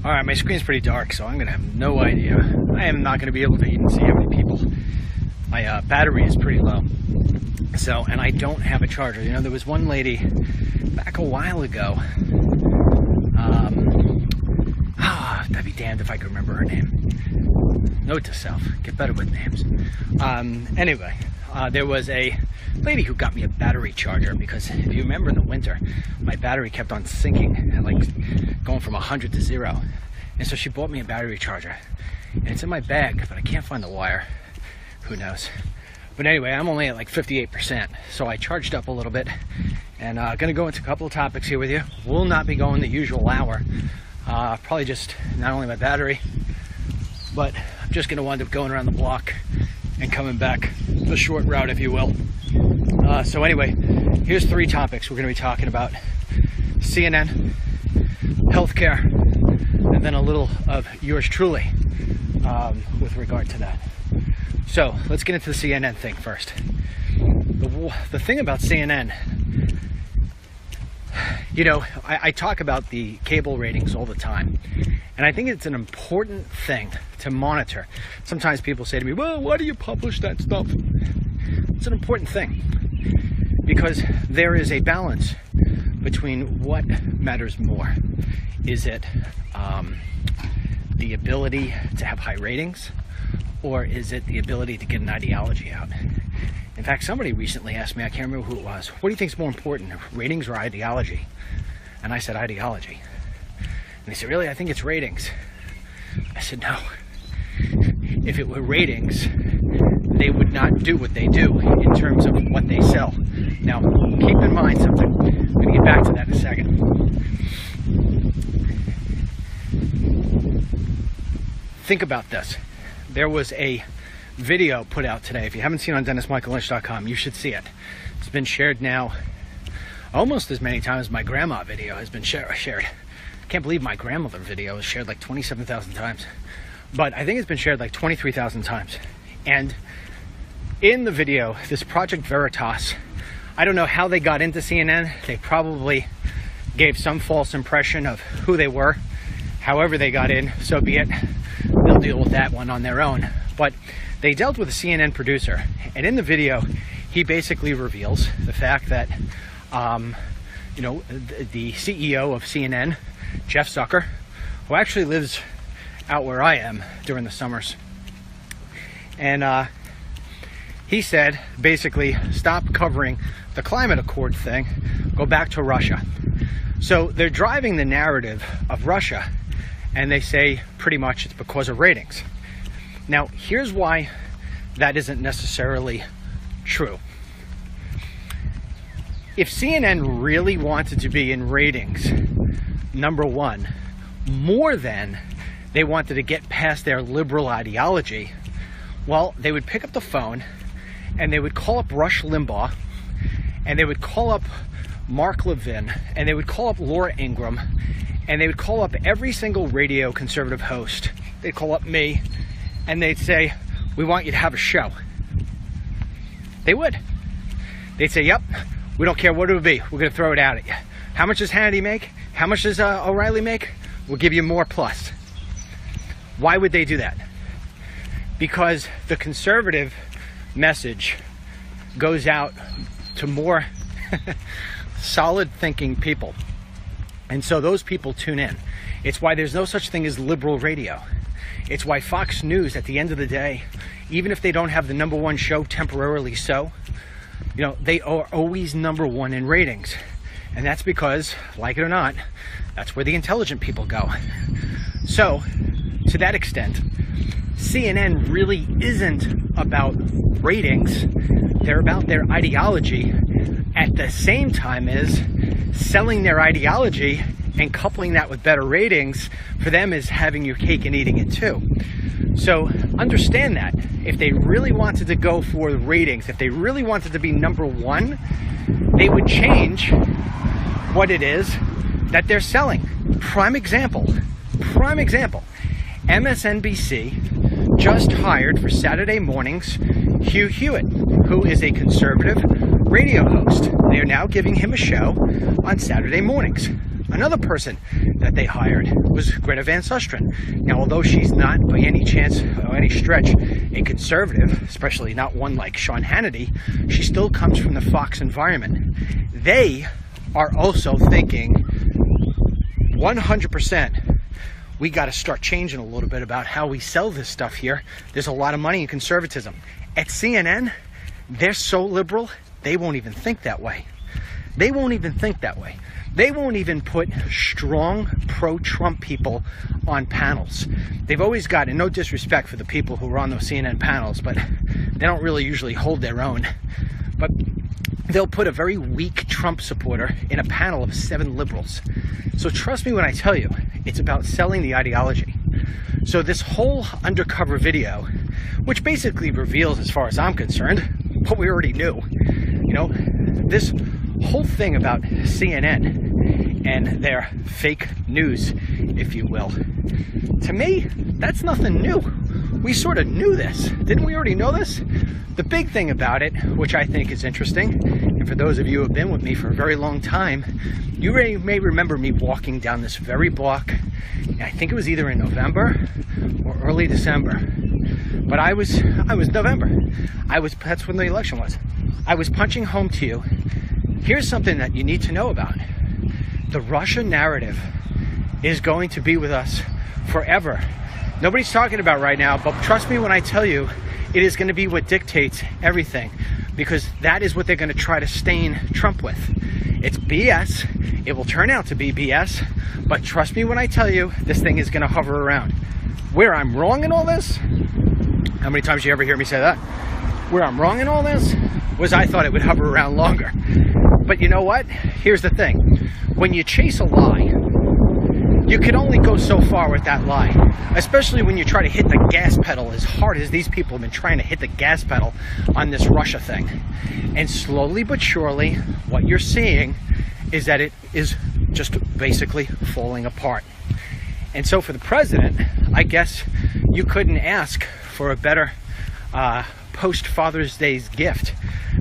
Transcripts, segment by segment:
Alright, my screen's pretty dark, so I'm going to have no idea. I am not going to be able to even see how many people. My battery is pretty low. So, and I don't have a charger. You know, there was one lady back a while ago. That'd be damned if I could remember her name. Note to self, get better with names. Anyway, there was a lady who got me a battery charger because if you remember in the winter, my battery kept on sinking, like going from 100 to 0. And so she bought me a battery charger. And it's in my bag, but I can't find the wire. Who knows? But anyway, I'm only at like 58%. So I charged up a little bit and gonna go into a couple of topics here with you. Will not be going the usual hour. Probably just not only my battery, but I'm just gonna wind up going around the block and coming back the short route, if you will. So anyway, here's 3 topics we're going to be talking about: CNN, healthcare, and then a little of yours truly with regard to that. So let's get into the CNN thing first. The thing about CNN, you know, I talk about the cable ratings all the time, and I think it's an important thing to monitor. Sometimes people say to me, well, why do you publish that stuff? It's an important thing because there is a balance between what matters more. Is it the ability to have high ratings, or is it the ability to get an ideology out? In fact, somebody recently asked me, I can't remember who it was, what do you think is more important, ratings or ideology? And I said ideology. And they said, really? I think it's ratings. I said, no. If it were ratings, they would not do what they do in terms of what they sell. Now, keep in mind something. I'm going to get back to that in a second. Think about this. There was a video put out today. If you haven't seen it on DennisMichaelLynch.com, you should see it. It's been shared now almost as many times as my grandma video has been shared. I can't believe my grandmother video was shared like 27,000 times. But I think it's been shared like 23,000 times. And in the video, this Project Veritas, I don't know how they got into CNN. They probably gave some false impression of who they were. However they got in, so be it. They'll deal with that one on their own. But they dealt with a CNN producer. And in the video, he basically reveals the fact that, you know, the CEO of CNN, Jeff Zucker, who actually lives out where I am during the summers. And he said, basically, stop covering the climate accord thing, go back to Russia. So they're driving the narrative of Russia, and they say pretty much it's because of ratings. Now, here's why that isn't necessarily true. If CNN really wanted to be in ratings, number one, more than they wanted to get past their liberal ideology, well, they would pick up the phone and they would call up Rush Limbaugh, and they would call up Mark Levin, and they would call up Laura Ingraham, and they would call up every single radio conservative host. They'd call up me, and they'd say, we want you to have a show. They would. They'd say, yep, we don't care what it would be. We're going to throw it out at you. How much does Hannity make? How much does O'Reilly make? We'll give you more plus. Why would they do that? Because the conservative message goes out to more solid thinking people. And so those people tune in. It's why there's no such thing as liberal radio. It's why Fox News, at the end of the day, even if they don't have the #1 show temporarily so, you know, they are always #1 in ratings. And that's because, like it or not, that's where the intelligent people go. So, to that extent, CNN really isn't about ratings. They're about their ideology at the same time as selling their ideology and coupling that with better ratings. For them is having your cake and eating it too. So understand that if they really wanted to go for the ratings, if they really wanted to be #1, they would change what it is that they're selling. Prime example, MSNBC just hired for Saturday mornings Hugh Hewitt, who is a conservative radio host. They are now giving him a show on Saturday mornings. Another person that they hired was Greta Van Susteren. Now, although she's not by any chance or any stretch a conservative, especially not one like Sean Hannity, she still comes from the Fox environment. They are also thinking 100%, we got to start changing a little bit about how we sell this stuff here. There's a lot of money in conservatism. At CNN, they're so liberal, they won't even think that way. They won't even think that way. They won't even put strong pro-Trump people on panels. They've always got, and no disrespect for the people who are on those CNN panels, but they don't really usually hold their own. But they'll put a very weak Trump supporter in a panel of 7 liberals. So trust me when I tell you, it's about selling the ideology. So this whole undercover video, which basically reveals, as far as I'm concerned, what we already knew, you know, this whole thing about CNN and their fake news, if you will, to me, that's nothing new. We sort of knew this. Didn't we already know this? The big thing about it, which I think is interesting, and for those of you who have been with me for a very long time, you may remember me walking down this very block. I think it was either in November or early December. But I was November. That's when the election was. I was punching home to you. Here's something that you need to know about. The Russia narrative is going to be with us forever. Nobody's talking about right now, but trust me when I tell you, it is going to be what dictates everything, because that is what they're going to try to stain Trump with. It's BS. It will turn out to be BS, but trust me when I tell you, this thing is going to hover around. Where I'm wrong in all this, how many times you ever hear me say that? Where I'm wrong in all this was I thought it would hover around longer. But you know what? Here's the thing. When you chase a lie, you can only go so far with that lie, especially when you try to hit the gas pedal as hard as these people have been trying to hit the gas pedal on this Russia thing. And slowly but surely, what you're seeing is that it is just basically falling apart. And so for the president, I guess you couldn't ask for a better post-Father's Day's gift,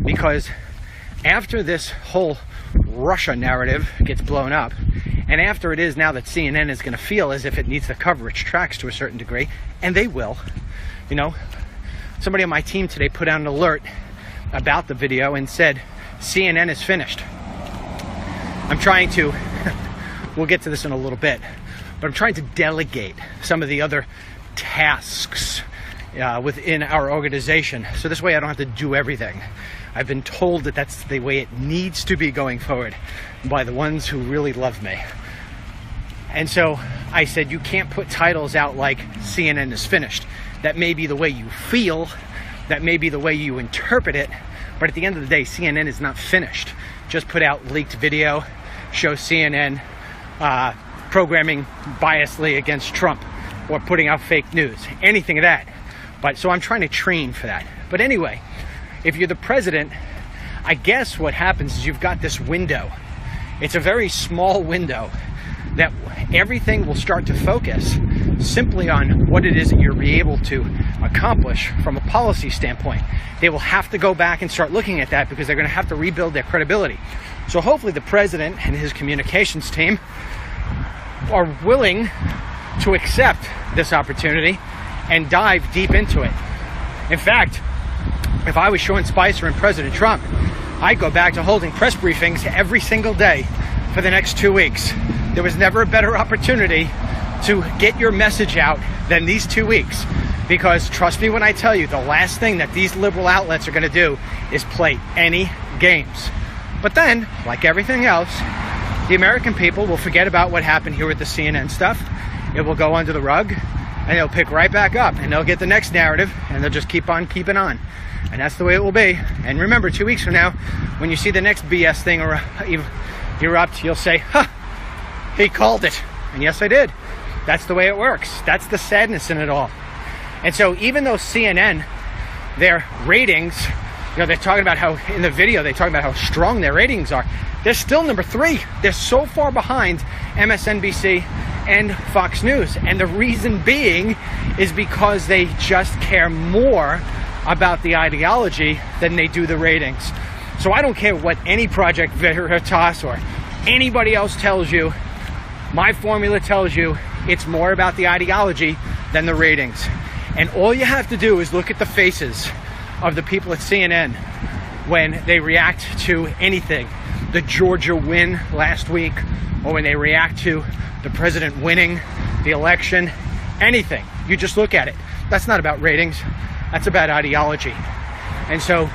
because after this whole Russia narrative gets blown up, and after it is now that CNN is going to feel as if it needs to cover its tracks to a certain degree, and they will, you know, somebody on my team today put out an alert about the video and said, CNN is finished. I'm trying to, we'll get to this in a little bit, but I'm trying to delegate some of the other tasks within our organization, so this way I don't have to do everything. I've been told that that's the way it needs to be going forward by the ones who really love me. And so I said, you can't put titles out like CNN is finished. That may be the way you feel, that may be the way you interpret it, but at the end of the day, CNN is not finished. Just put out leaked video, show CNN programming biasly against Trump, or putting out fake news, anything of that. But so I'm trying to train for that. But anyway, if you're the president, I guess what happens is you've got this window. It's a very small window that everything will start to focus simply on what it is that you're able to accomplish from a policy standpoint. They will have to go back and start looking at that because they're going to have to rebuild their credibility. So hopefully the president and his communications team are willing to accept this opportunity and dive deep into it. In fact, if I was Sean Spicer and President Trump, I'd go back to holding press briefings every single day for the next 2 weeks. There was never a better opportunity to get your message out than these 2 weeks. Because trust me when I tell you, the last thing that these liberal outlets are going to do is play any games. But then, like everything else, the American people will forget about what happened here with the CNN stuff. It will go under the rug, and they'll pick right back up, and they'll get the next narrative, and they'll just keep on keeping on. And that's the way it will be. And remember, 2 weeks from now, when you see the next BS thing erupt, you'll say, huh, he called it. And yes, I did. That's the way it works. That's the sadness in it all. And so even though CNN, their ratings, you know, they're talking about how, in the video, they talk about how strong their ratings are. They're still number 3. They're so far behind MSNBC and Fox News. And the reason being is because they just care more about the ideology than they do the ratings. So I don't care what any Project Veritas or anybody else tells you. My formula tells you it's more about the ideology than the ratings. And all you have to do is look at the faces of the people at CNN when they react to anything. The Georgia win last week, or when they react to the president winning the election, anything. You just look at it. That's not about ratings. That's about ideology. And so,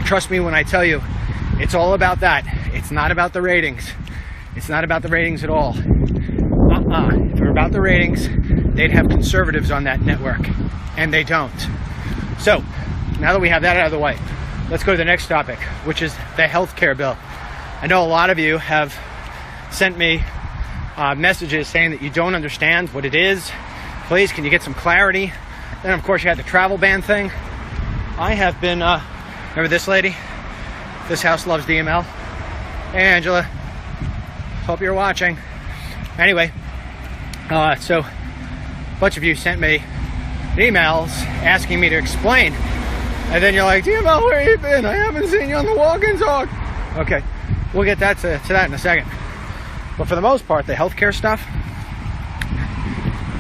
trust me when I tell you, it's all about that. It's not about the ratings. It's not about the ratings at all. If it were about the ratings, they'd have conservatives on that network, and they don't. So, now that we have that out of the way, let's go to the next topic, which is the health care bill. I know a lot of you have sent me messages saying that you don't understand what it is. Please, can you get some clarity? Then, of course, you had the travel ban thing. I have been, remember this lady? This house loves DML. Hey, Angela. Hope you're watching. Anyway, so a bunch of you sent me emails asking me to explain. And then you're like, DML, where have you been? I haven't seen you on the walk and talk. Okay, we'll get that to that in a second. But for the most part, the healthcare stuff,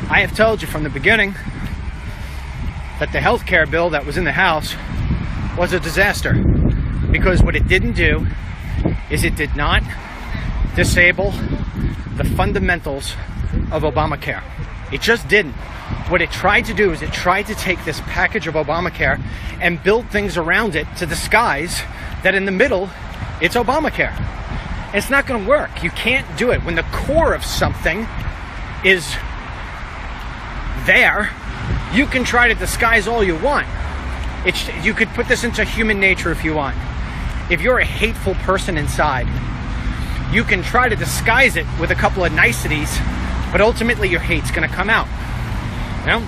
I have told you from the beginning that the healthcare bill that was in the House was a disaster. Because what it didn't do is it did not disable the fundamentals of Obamacare. It just didn't. What it tried to do is it tried to take this package of Obamacare and build things around it to disguise that in the middle, it's Obamacare. And it's not going to work. You can't do it. When the core of something is there, you can try to disguise all you want. You could put this into human nature if you want. If you're a hateful person inside, you can try to disguise it with a couple of niceties, but ultimately your hate's going to come out. You know?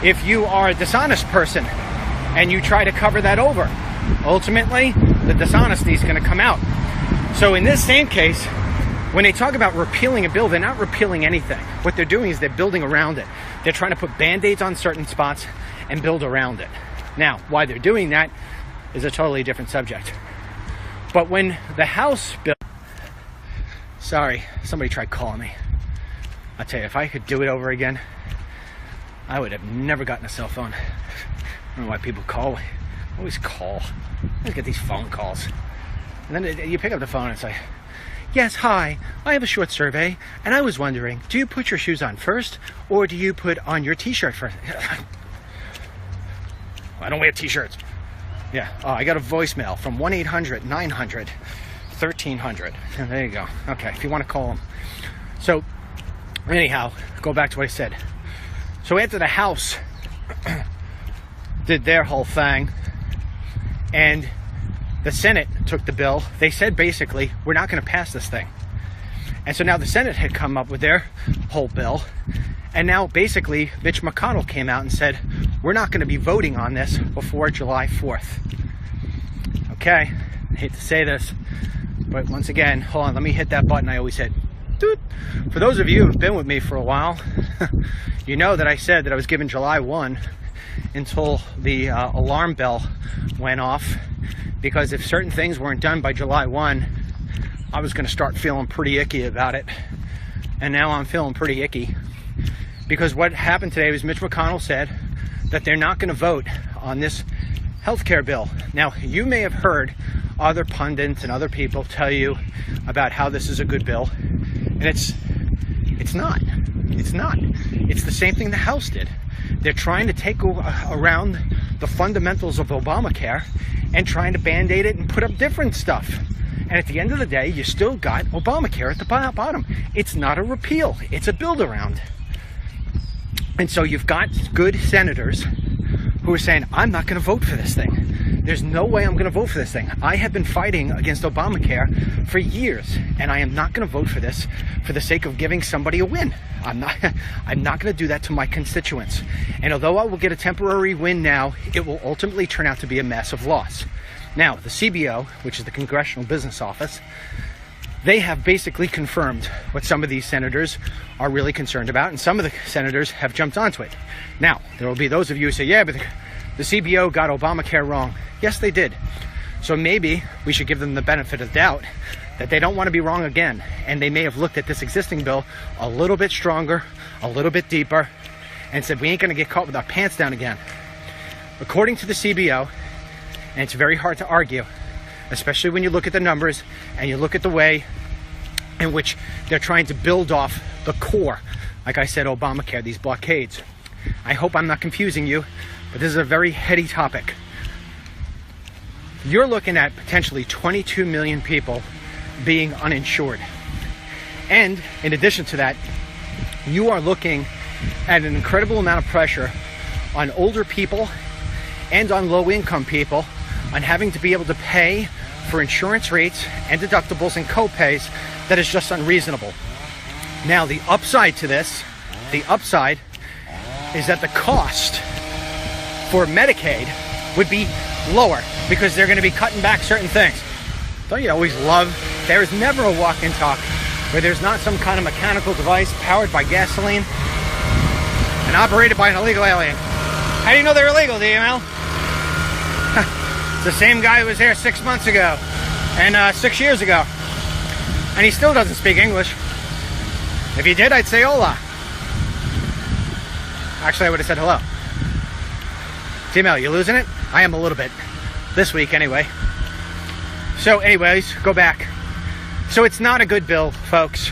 If you are a dishonest person and you try to cover that over, ultimately the dishonesty is going to come out. So in this same case, when they talk about repealing a bill, they're not repealing anything. What they're doing is they're building around it. They're trying to put band-aids on certain spots and build around it. Now, why they're doing that is a totally different subject. But when the House bill... Sorry, somebody tried calling me. I'll tell you, if I could do it over again, I would have never gotten a cell phone. I don't know why people call. I always call. I always get these phone calls. And then you pick up the phone and say, yes, hi, I have a short survey, and I was wondering, do you put your shoes on first, or do you put on your t-shirt first? I don't wear t-shirts. Yeah, I got a voicemail from 1-800-900-1300. There you go. Okay, if you want to call them. So, anyhow, go back to what I said. So after the House did their whole thing, and the Senate took the bill, they said basically, we're not going to pass this thing. And so now the Senate had come up with their whole bill, and now basically Mitch McConnell came out and said, we're not going to be voting on this before July 4th. Okay, I hate to say this, but once again, hold on, let me hit that button I always hit. Doot. For those of you who've been with me for a while, you know that I said that I was given July 1 until the alarm bell went off, because if certain things weren't done by July 1, I was going to start feeling pretty icky about it. And now I'm feeling pretty icky, because what happened today was Mitch McConnell said that they're not going to vote on this healthcare bill. Now, you may have heard other pundits and other people tell you about how this is a good bill, and it's not. It's not. It's the same thing the House did. They're trying to take around the fundamentals of Obamacare and trying to band-aid it and put up different stuff. And at the end of the day, you still got Obamacare at the bottom. It's not a repeal. It's a build-around. And so you've got good senators who are saying, I'm not going to vote for this thing. There's no way I'm going to vote for this thing. I have been fighting against Obamacare for years, and I am not going to vote for this for the sake of giving somebody a win. I'm not going to do that to my constituents. And although I will get a temporary win now, it will ultimately turn out to be a massive loss. Now, the CBO, which is the Congressional Business Office, they have basically confirmed what some of these senators are really concerned about, and some of the senators have jumped onto it. Now, there will be those of you who say, yeah, but the CBO got Obamacare wrong. Yes, they did. So maybe we should give them the benefit of the doubt that they don't want to be wrong again, and they may have looked at this existing bill a little bit stronger, a little bit deeper, and said, we ain't going to get caught with our pants down again. According to the CBO, and it's very hard to argue, especially when you look at the numbers and you look at the way in which they're trying to build off the core, like I said, Obamacare, these blockades. I hope I'm not confusing you, but this is a very heady topic. You're looking at potentially 22 million people being uninsured. And in addition to that, you are looking at an incredible amount of pressure on older people and on low-income people on having to be able to pay for insurance rates and deductibles and co-pays that is just unreasonable. Now, the upside to this, the upside is that the cost for Medicaid would be lower because they're going to be cutting back certain things. Don't you always love, there is never a walk and talk where there's not some kind of mechanical device powered by gasoline and operated by an illegal alien. How do you know they're illegal, DML? It's the same guy who was here 6 months ago and 6 years ago, and he still doesn't speak English. If he did, I'd say hola. Actually, I would have said hello. DML, you losing it? I am a little bit. This week, anyway. So, anyways, go back. So it's not a good bill, folks.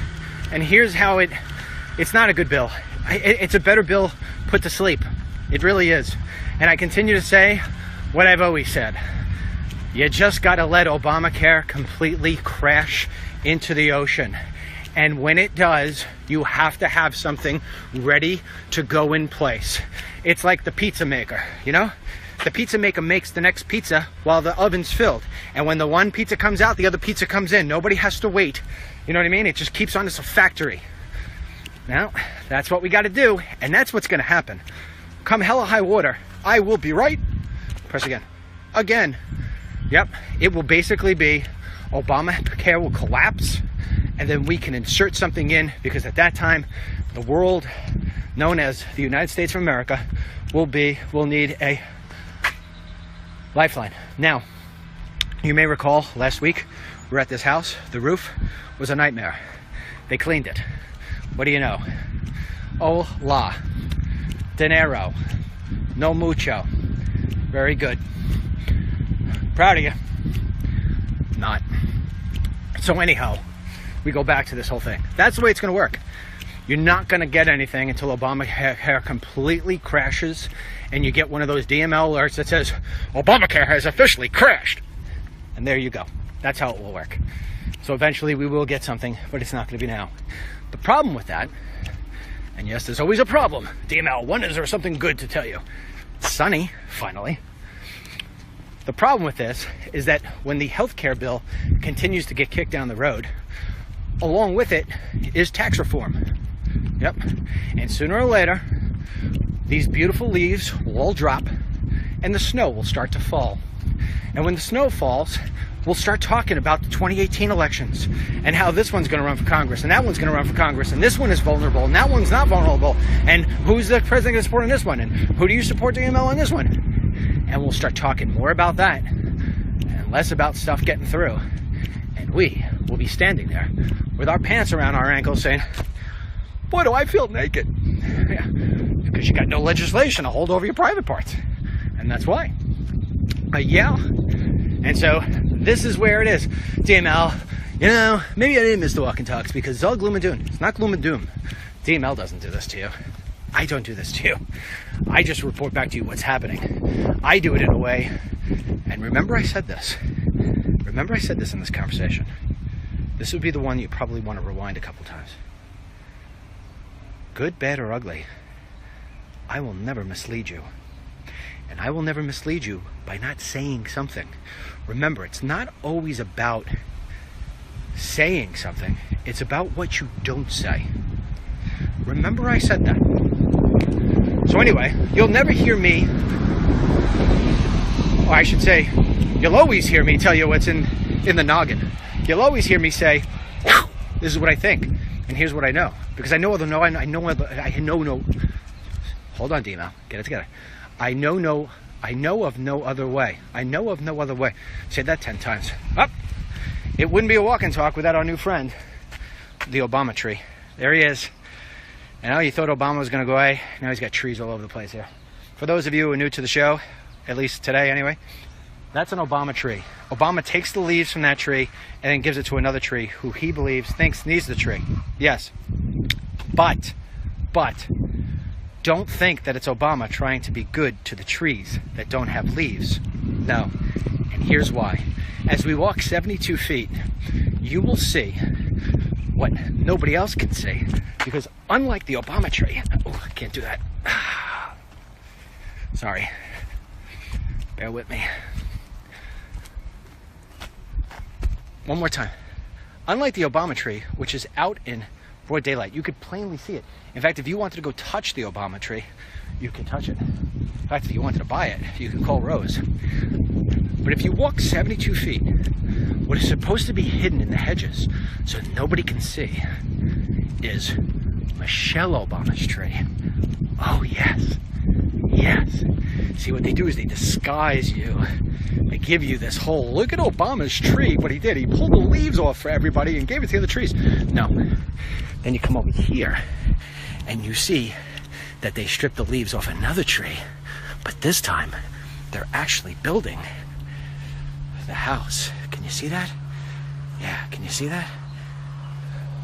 And here's how it's not a good bill. It's a better bill put to sleep. It really is. And I continue to say what I've always said. You just got to let Obamacare completely crash into the ocean. And when it does, you have to have something ready to go in place. It's like the pizza maker, you know? The pizza maker makes the next pizza while the oven's filled. And when the one pizza comes out, the other pizza comes in. Nobody has to wait. You know what I mean? It just keeps on as a factory. Now, that's what we got to do. And that's what's going to happen. Come hell or high water, I will be right. Press again. Again. Yep. It will basically be Obamacare will collapse. And then we can insert something in, because at that time, the world known as the United States of America will need a lifeline. Now, you may recall last week we were at this house. The roof was a nightmare. They cleaned it. What do you know? Hola. Dinero. No mucho. Very good. Proud of you. Not. So anyhow, we go back to this whole thing. That's the way it's going to work. You're not going to get anything until Obamacare completely crashes and you get one of those DML alerts that says, Obamacare has officially crashed. And there you go. That's how it will work. So eventually we will get something, but it's not going to be now. The problem with that, and yes, there's always a problem. DML, when is there something good to tell you? It's sunny, finally. The problem with this is that when the healthcare bill continues to get kicked down the road, along with it is tax reform. Yep. And sooner or later, these beautiful leaves will all drop and the snow will start to fall. And when the snow falls, we'll start talking about the 2018 elections and how this one's going to run for Congress and that one's going to run for Congress and this one is vulnerable and that one's not vulnerable. And who's the president going to support on this one? And who do you support DML on this one? And we'll start talking more about that and less about stuff getting through. And we will be standing there with our pants around our ankles saying, boy, do I feel naked. Yeah, because you got no legislation to hold over your private parts. And that's why. Yeah. And so this is where it is. DML, you know, maybe I didn't miss the walk and talks because it's all gloom and doom. It's not gloom and doom. DML doesn't do this to you. I don't do this to you. I just report back to you what's happening. I do it in a way, and remember I said this. Remember I said this in this conversation. This would be the one you probably want to rewind a couple times. Good, bad, or ugly, I will never mislead you. And I will never mislead you by not saying something. Remember, it's not always about saying something. It's about what you don't say. Remember I said that. So anyway, you'll never hear me, or I should say, you'll always hear me tell you what's in the noggin. You'll always hear me say, this is what I think, and here's what I know. Because I know, hold on, DML, get it together. I know of no other way. I know of no other way. Say that 10 times. Up. It wouldn't be a walk and talk without our new friend, the Obama tree. There he is. I know you thought Obama was going to go away. Now he's got trees all over the place here. For those of you who are new to the show, at least today anyway, that's an Obama tree. Obama takes the leaves from that tree and then gives it to another tree who he thinks needs the tree. Yes. But, don't think that it's Obama trying to be good to the trees that don't have leaves. No. And here's why. As we walk 72 feet, you will see what nobody else can see. Because unlike the Obama tree, oh, I can't do that. Sorry. Bear with me. One more time. Unlike the Obama tree, which is out in broad daylight, you could plainly see it. In fact, if you wanted to go touch the Obama tree, you can touch it. In fact, if you wanted to buy it, you can call Rose. But if you walk 72 feet, what is supposed to be hidden in the hedges so nobody can see is Michelle Obama's tree. Oh, yes. Yes. See, what they do is they disguise you. They give you this whole, look at Obama's tree. What he did, he pulled the leaves off for everybody and gave it to the other trees. No. Then you come over here and you see that they stripped the leaves off another tree. But this time, they're actually building the house. Can you see that? Yeah, can you see that?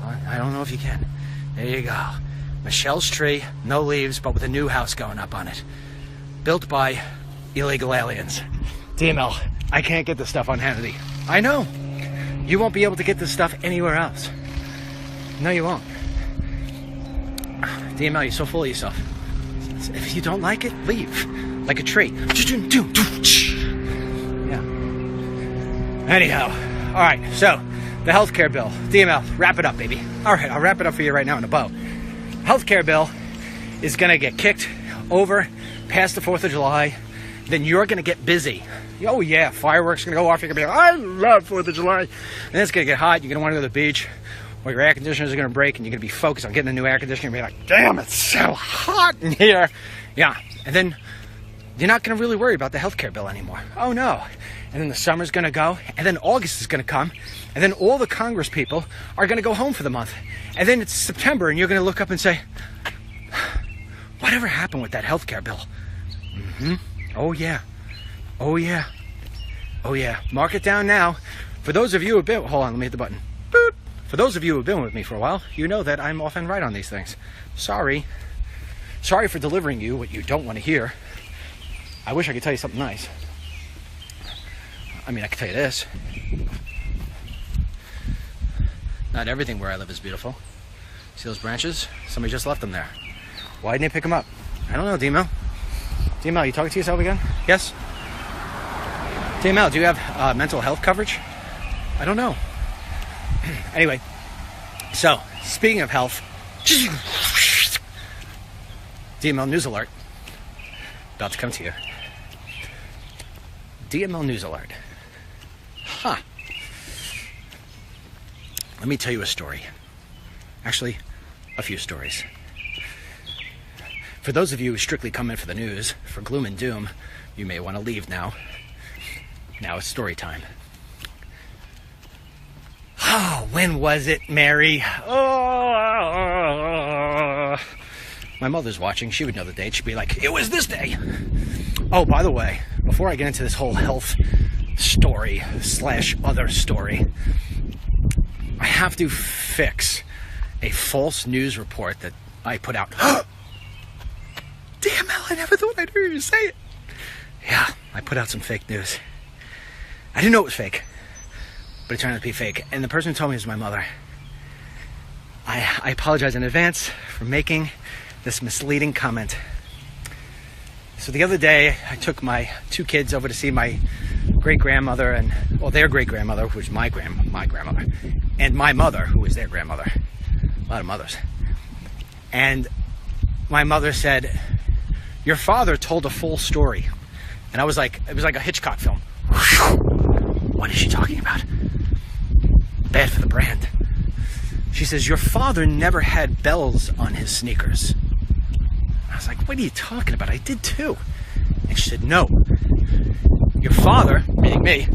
I don't know if you can. There you go. Michelle's tree, no leaves, but with a new house going up on it. Built by illegal aliens. DML, I can't get this stuff on Hannity. I know. You won't be able to get this stuff anywhere else. No, you won't. DML, you're so full of yourself. If you don't like it, leave. Like a tree. Yeah. Anyhow, all right, so the healthcare bill. DML, wrap it up, baby. All right, I'll wrap it up for you right now in a bow. Healthcare bill is going to get kicked over past the 4th of July. Then you're going to get busy. Oh, yeah, fireworks are going to go off. You're going to be like, I love 4th of July. And then it's going to get hot. You're going to want to go to the beach. Or your air conditioners are going to break, and you're going to be focused on getting a new air conditioner. You're going to be like, damn, it's so hot in here. Yeah, and then you're not going to really worry about the healthcare bill anymore. Oh, no. And then the summer's going to go, and then August is going to come, and then all the Congress people are going to go home for the month. And then it's September, and you're going to look up and say, whatever happened with that healthcare bill? Mm-hmm. Oh, yeah. Oh, yeah. Oh, yeah. Mark it down now. For those of you who have been... Hold on, let me hit the button. Boop. For those of you who have been with me for a while, you know that I'm often right on these things. Sorry. Sorry for delivering you what you don't want to hear. I wish I could tell you something nice. I mean, I could tell you this. Not everything where I live is beautiful. See those branches? Somebody just left them there. Why didn't they pick them up? I don't know, DML. DML, you talking to yourself again? Yes? DML, do you have mental health coverage? I don't know. Anyway, so, speaking of health, DML News Alert. About to come to you. DML News Alert. Huh. Let me tell you a story. Actually, a few stories. For those of you who strictly come in for the news, for gloom and doom, you may want to leave now. Now it's story time. Oh, when was it, Mary? Oh, my mother's watching. She would know the date. She'd be like, it was this day. Oh, by the way, before I get into this whole health story / other story, I have to fix a false news report that I put out. Damn, Al, I never thought I'd hear you say it. Yeah, I put out some fake news. I didn't know it was fake, but it turned out to be fake. And the person who told me was my mother. I apologize in advance for making this misleading comment. So the other day, I took my 2 kids over to see my great-grandmother and, well, their great-grandmother, who was my grandmother, and my mother, who was their grandmother. A lot of mothers. And my mother said, your father told a full story. And I was like, it was like a Hitchcock film. What is she talking about? Bad for the brand. She says, your father never had bells on his sneakers. I was like, what are you talking about? I did too. And she said, no. Your father, meaning me,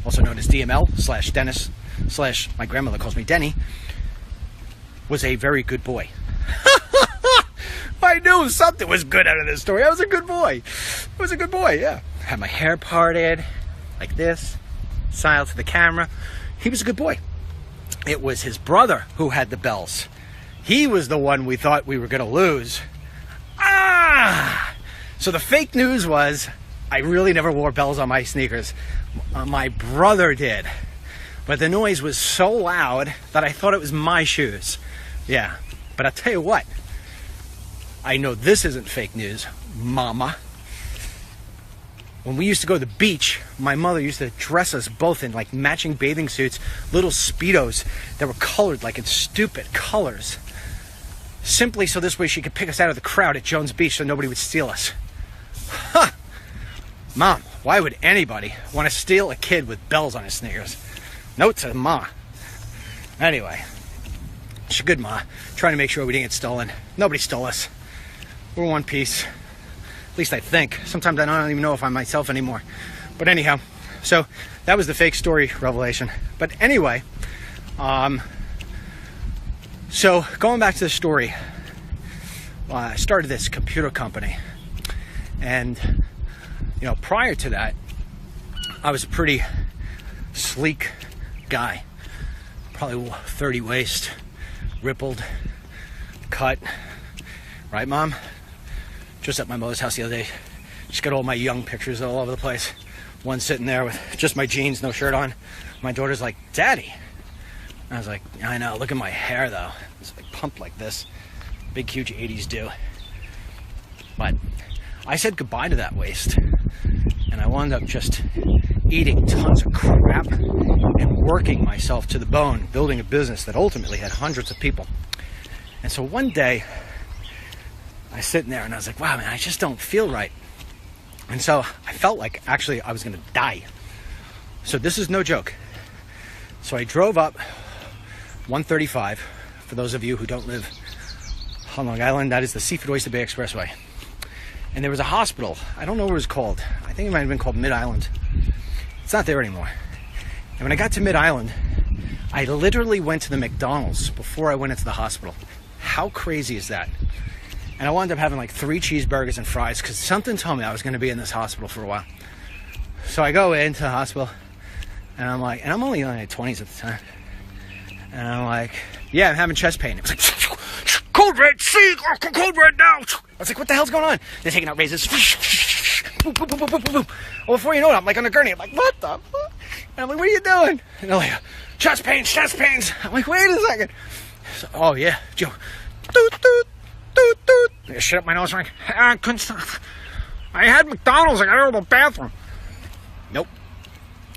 also known as DML / Dennis / my grandmother calls me Denny, was a very good boy. I knew something was good out of this story. I was a good boy. I was a good boy, yeah. Had my hair parted like this, smiled to the camera. He was a good boy. It was his brother who had the bells. He was the one we thought we were going to lose. So the fake news was I really never wore bells on my sneakers. My brother did. But the noise was so loud that I thought it was my shoes. Yeah, but I'll tell you what. I know this isn't fake news, Mama. When we used to go to the beach, my mother used to dress us both in like matching bathing suits, little Speedos that were colored like in stupid colors. Simply so this way she could pick us out of the crowd at Jones Beach so nobody would steal us. Huh! Mom, why would anybody want to steal a kid with bells on his sneakers? Note to Ma. Anyway, she's a good Ma, trying to make sure we didn't get stolen. Nobody stole us. We're one piece. At least I think. Sometimes I don't even know if I'm myself anymore. But anyhow, so that was the fake story revelation. But anyway, so going back to the story, I started this computer company. And, you know, prior to that, I was a pretty sleek guy. Probably 30 waist, rippled, cut. Right, Mom? Just at my mother's house the other day. Just got all my young pictures all over the place. One sitting there with just my jeans, no shirt on. My daughter's like, Daddy. I was like, I know, look at my hair though. It's like pumped like this. Big, huge 80s do. But I said goodbye to that waist. And I wound up just eating tons of crap and working myself to the bone, building a business that ultimately had hundreds of people. And so one day, I was sitting there and I was like, wow, man, I just don't feel right. And so I felt like actually I was going to die. So this is no joke. So I drove up 135. For those of you who don't live on Long Island, that is the Seafood Oyster Bay Expressway. And there was a hospital. I don't know what it was called. I think it might have been called Mid-Island. It's not there anymore. And when I got to Mid-Island, I literally went to the McDonald's before I went into the hospital. How crazy is that? And I wound up having like 3 cheeseburgers and fries because something told me I was going to be in this hospital for a while. So I go into the hospital and I'm like, and I'm only in my 20s at the time. And I'm like, yeah, I'm having chest pain. It was like, code red, see, code red now. I was like, what the hell's going on? They're taking out razors. Boom, boom, boom, boom, boom, boom. Well, before you know it, I'm like on a gurney. I'm like, what the fuck? And I'm like, what are you doing? And they're like, chest pains. I'm like, wait a second. So, oh, yeah, Joe. Doot, doot. I shit up my nose. I couldn't stop. I had McDonald's. I got to go to the bathroom. Nope.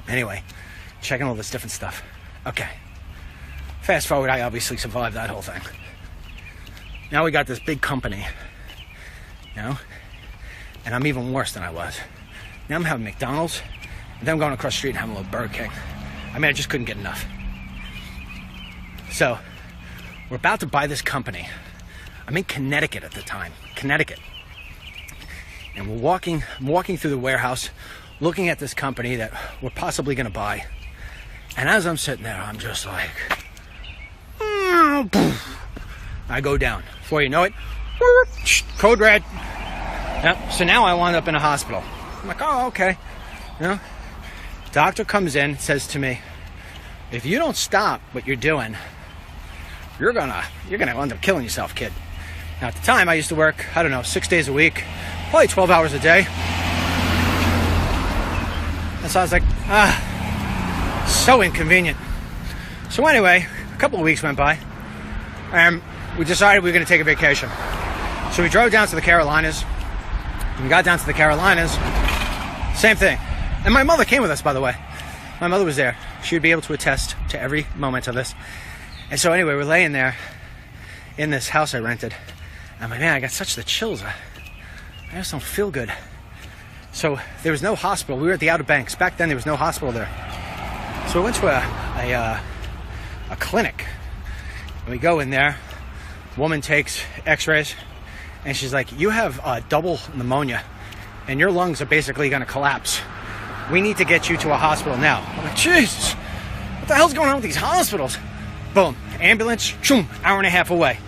Anyway, checking all this different stuff. Okay. Fast forward, I obviously survived that whole thing. Now we got this big company, you know, and I'm even worse than I was. Now I'm having McDonald's, and then I'm going across the street and having a little Burger King. I mean, I just couldn't get enough. So, we're about to buy this company. I'm in Connecticut at the time, Connecticut. And I'm walking through the warehouse, looking at this company that we're possibly going to buy. And as I'm sitting there, I'm just like, I go down. Before you know it, code red. Yep. So now I wound up in a hospital. I'm like, oh, okay. You know, doctor comes in, says to me, if you don't stop what you're doing, you're gonna end up killing yourself, kid. Now, at the time, I used to work, I don't know, 6 days a week, probably 12 hours a day. And so I was like, so inconvenient. So anyway, a couple of weeks went by, and we decided we were going to take a vacation. So we drove down to the Carolinas. When we got down to the Carolinas, same thing. And my mother came with us, by the way. My mother was there. She would be able to attest to every moment of this. And so anyway, we're laying there in this house I rented. I'm like, man, I got such the chills. I just don't feel good. So there was no hospital. We were at the Outer Banks. Back then, there was no hospital there. So we went to a clinic. And we go in there. Woman takes x-rays. And she's like, you have double pneumonia. And your lungs are basically going to collapse. we need to get you to a hospital now. I'm like, Jesus, what the hell's going on with these hospitals? Boom, ambulance, choom, hour and a half away.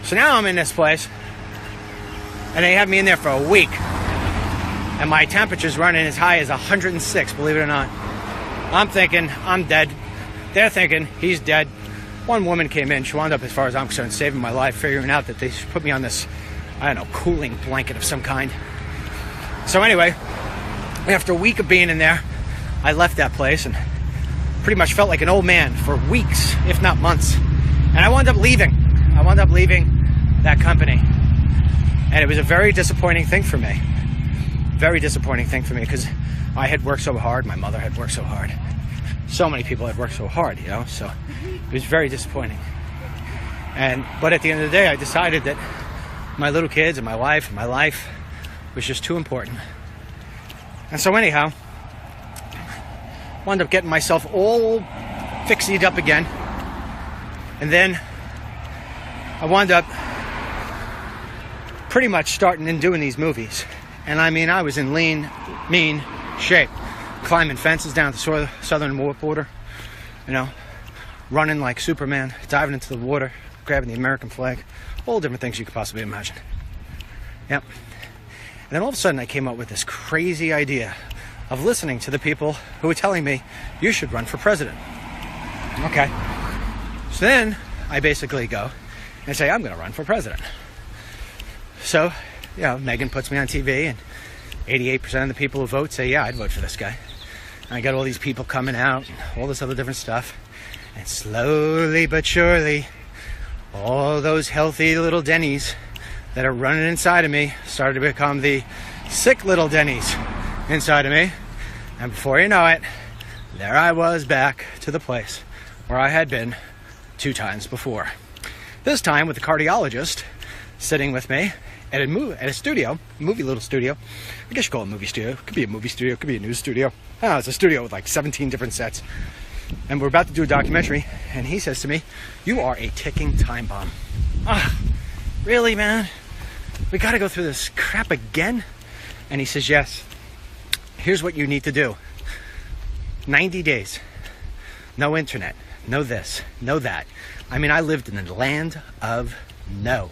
So now I'm in this place, and they have me in there for a week. And my temperature's running as high as 106, believe it or not. I'm thinking, I'm dead. They're thinking, he's dead. One woman came in, she wound up, as far as I'm concerned, saving my life, figuring out that they should put me on this, I don't know, cooling blanket of some kind. So anyway, after a week of being in there, I left that place and pretty much felt like an old man for weeks, if not months. And I wound up leaving. I wound up leaving that company. And it was a very disappointing thing for me. Very disappointing thing for me, because I had worked so hard, my mother had worked so hard. So many people had worked so hard, you know, so it was very disappointing. But at the end of the day, I decided that my little kids and my wife and my life was just too important. And so anyhow, wound up getting myself all fixied up again. And then I wound up pretty much starting and doing these movies. And I mean, I was in lean, mean shape. Climbing fences down the southern border, you know, running like Superman, diving into the water, grabbing the American flag, all different things you could possibly imagine. Yep. And then all of a sudden I came up with this crazy idea of listening to the people who were telling me, you should run for president. Okay. So then I basically go and say, I'm going to run for president. So, you know, Megan puts me on TV, and 88% of the people who vote say, yeah, I'd vote for this guy. And I got all these people coming out, and all this other different stuff. And slowly but surely, all those healthy little Denny's that are running inside of me started to become the sick little Denny's inside of me. And before you know it, there I was back to the place where I had been 2 times before. This time with the cardiologist sitting with me at a studio, little studio. I guess you call it a movie studio. It could be a movie studio, it could be a news studio. Oh, it's a studio with like 17 different sets. And we're about to do a documentary, and he says to me, you are a ticking time bomb. Ah, really, man? We gotta go through this crap again? And he says, yes. Here's what you need to do. 90 days. No internet. No this. No that. I mean, I lived in the land of no.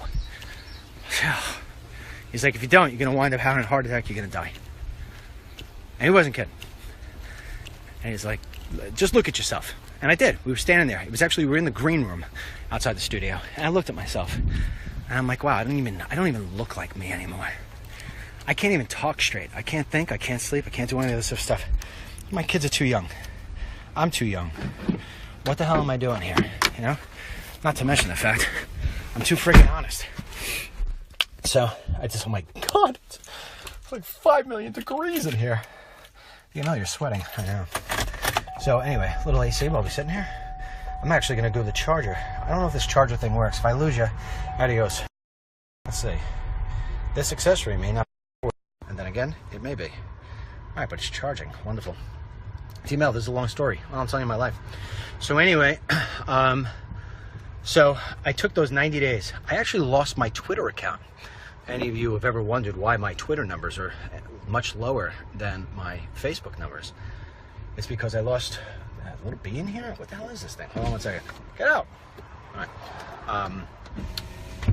He's like, if you don't, you're going to wind up having a heart attack, you're going to die. And he wasn't kidding. And he's like, just look at yourself. And I did. We were standing there. We were in the green room outside the studio. And I looked at myself. And I'm like, wow, I don't even look like me anymore. I can't even talk straight. I can't think. I can't sleep. I can't do any of this stuff. My kids are too young. I'm too young. What the hell am I doing here? You know? Not to mention the fact I'm too freaking honest. So oh my God, it's like 5 million degrees in here. You know you're sweating, I know. So anyway, little AC while we're sitting here. I'm actually gonna go to the charger. I don't know if this charger thing works. If I lose you, adios. Let's see. This accessory may not work. And then again, it may be. All right, but it's charging, wonderful. T-Mel, this is a long story. Well, I'm telling you my life. So anyway, so I took those 90 days. I actually lost my Twitter account. Any of you have ever wondered why my Twitter numbers are much lower than my Facebook numbers? It's because I lost a little bee in here. What the hell is this thing? Hold on one second. Get out. All right.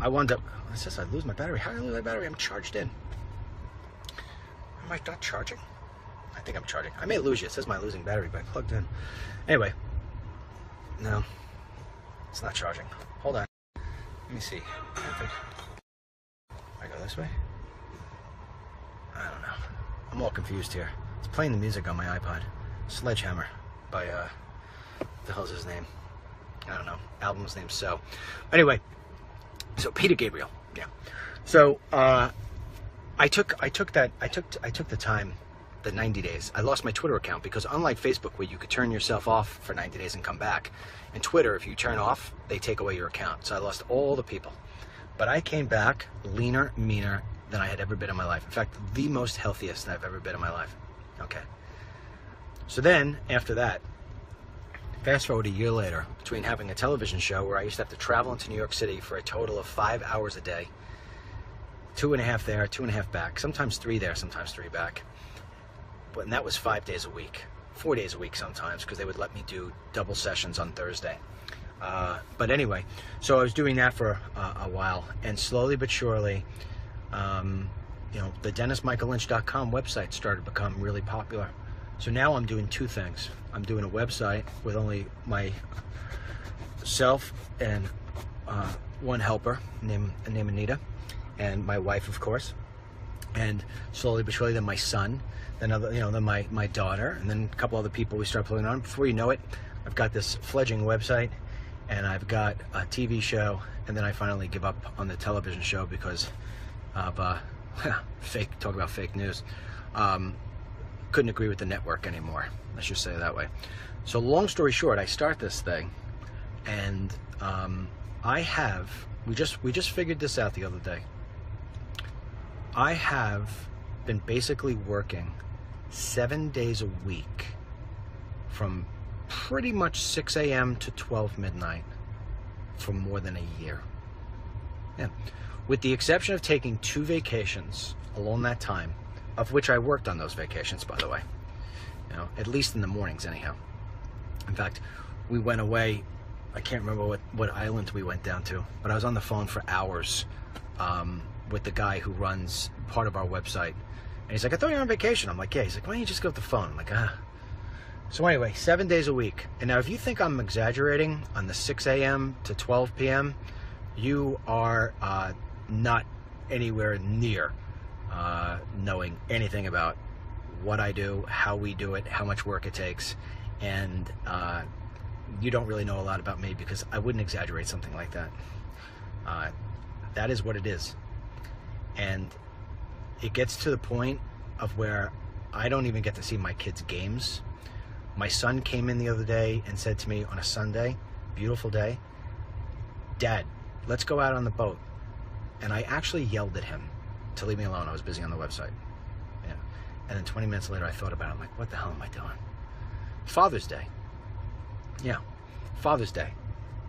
I wound up. It says I lose my battery. How do I lose my battery? I'm charged in. Am I not charging? I think I'm charging. I may lose you. It says my losing battery, but I plugged in. Anyway. No. It's not charging. Hold on. Let me see. I go this way? I don't know. I'm all confused here. It's playing the music on my iPod. Sledgehammer by, what the hell's his name? I don't know. Album's name, So. Anyway, so Peter Gabriel, yeah. So, I took the time, the 90 days. I lost my Twitter account because unlike Facebook where you could turn yourself off for 90 days and come back, in Twitter, if you turn off, they take away your account. So I lost all the people. But I came back leaner, meaner than I had ever been in my life. In fact, the most healthiest I've ever been in my life. Okay. So then, after that, fast forward a year later, between having a television show where I used to have to travel into New York City for a total of 5 hours a day, 2.5 there, 2.5 back, sometimes 3 there, sometimes 3 back. and that was 5 days a week, 4 days a week sometimes, because they would let me do double sessions on Thursday. But anyway, so I was doing that for a while, and slowly but surely, you know, the DennisMichaelLynch.com website started to become really popular. So now I'm doing two things. I'm doing a website with only myself and one helper named Anita, and my wife, of course. And slowly but surely, then my son, then my daughter, and then a couple other people we start pulling on. Before you know it, I've got this fledgling website, and I've got a TV show, and then I finally give up on the television show because of talk about fake news. Couldn't agree with the network anymore. Let's just say it that way. So long story short, I start this thing, and we just figured this out the other day. I have been basically working 7 days a week from pretty much 6 a.m. to 12 midnight for more than a year. Yeah. With the exception of taking 2 vacations along that time, of which I worked on those vacations, by the way, you know, at least in the mornings anyhow. In fact, we went away, I can't remember what island we went down to, but I was on the phone for hours with the guy who runs part of our website. And he's like, I thought you were on vacation. I'm like, yeah. He's like, why don't you just go with the phone? I'm like, ah. So anyway, 7 days a week. And now if you think I'm exaggerating on the 6 a.m. to 12 p.m., you are not anywhere near knowing anything about what I do, how we do it, how much work it takes, and you don't really know a lot about me because I wouldn't exaggerate something like that. That is what it is. And it gets to the point of where I don't even get to see my kids' games. My son came in the other day and said to me on a Sunday, beautiful day, Dad, let's go out on the boat. And I actually yelled at him to leave me alone. I was busy on the website. Yeah. And then 20 minutes later, I thought about it. I'm like, what the hell am I doing? Father's Day. Yeah, Father's Day.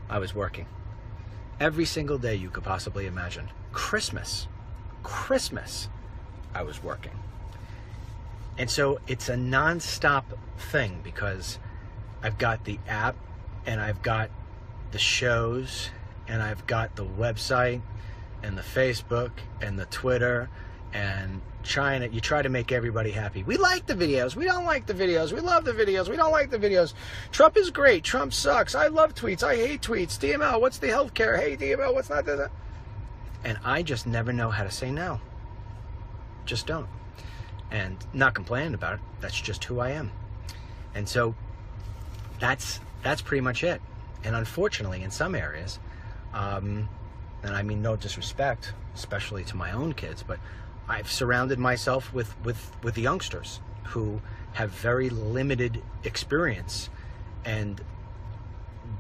I was working. Every single day you could possibly imagine. Christmas, I was working. And so it's a non-stop thing because I've got the app and I've got the shows and I've got the website and the Facebook and the Twitter and you try to make everybody happy. We like the videos. We don't like the videos. We love the videos. We don't like the videos. Trump is great. Trump sucks. I love tweets. I hate tweets. DML, what's the healthcare? Hey, DML, what's not that? And I just never know how to say no. Just don't. And not complaining about it. That's just who I am. And so that's pretty much it. And unfortunately, in some areas, and I mean no disrespect, especially to my own kids, but I've surrounded myself with the youngsters who have very limited experience. And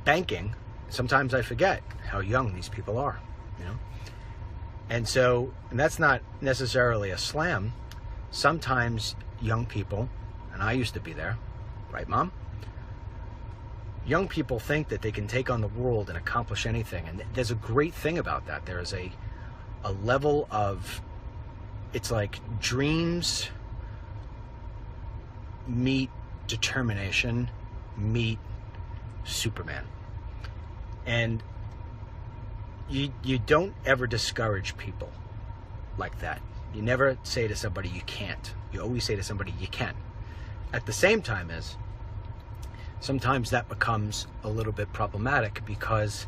banking, sometimes I forget how young these people are, you know? And so, and that's not necessarily a slam. Sometimes young people, and I used to be there, right, Mom? Young people think that they can take on the world and accomplish anything. And there's a great thing about that. There is a level of, it's like dreams meet determination meet Superman. And you don't ever discourage people like that. You never say to somebody you can't. You always say to somebody you can. At the same time as sometimes that becomes a little bit problematic because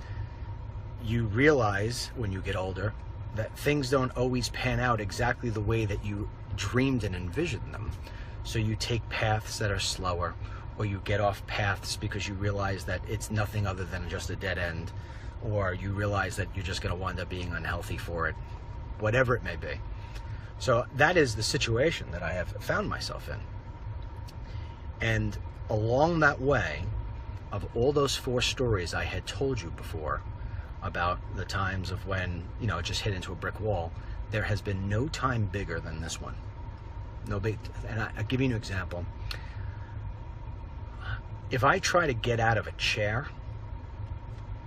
you realize when you get older that things don't always pan out exactly the way that you dreamed and envisioned them. So you take paths that are slower, or you get off paths because you realize that it's nothing other than just a dead end, or you realize that you're just going to wind up being unhealthy for it, whatever it may be. So that is the situation that I have found myself in. And along that way, of all those 4 stories I had told you before about the times of when, you know, it just hit into a brick wall, there has been no time bigger than this one. No big, and I'll give you an example. If I try to get out of a chair,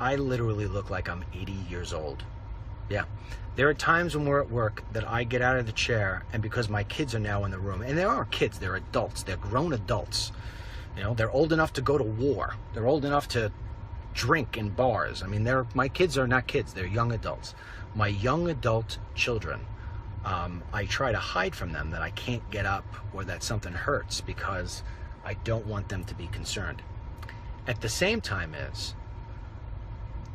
I literally look like I'm 80 years old. Yeah. There are times when we're at work that I get out of the chair, and because my kids are now in the room, and they aren't kids, they're adults, they're grown adults. You know, they're old enough to go to war. They're old enough to drink in bars. I mean, my kids are not kids, they're young adults. My young adult children, I try to hide from them that I can't get up or that something hurts because I don't want them to be concerned. At the same time is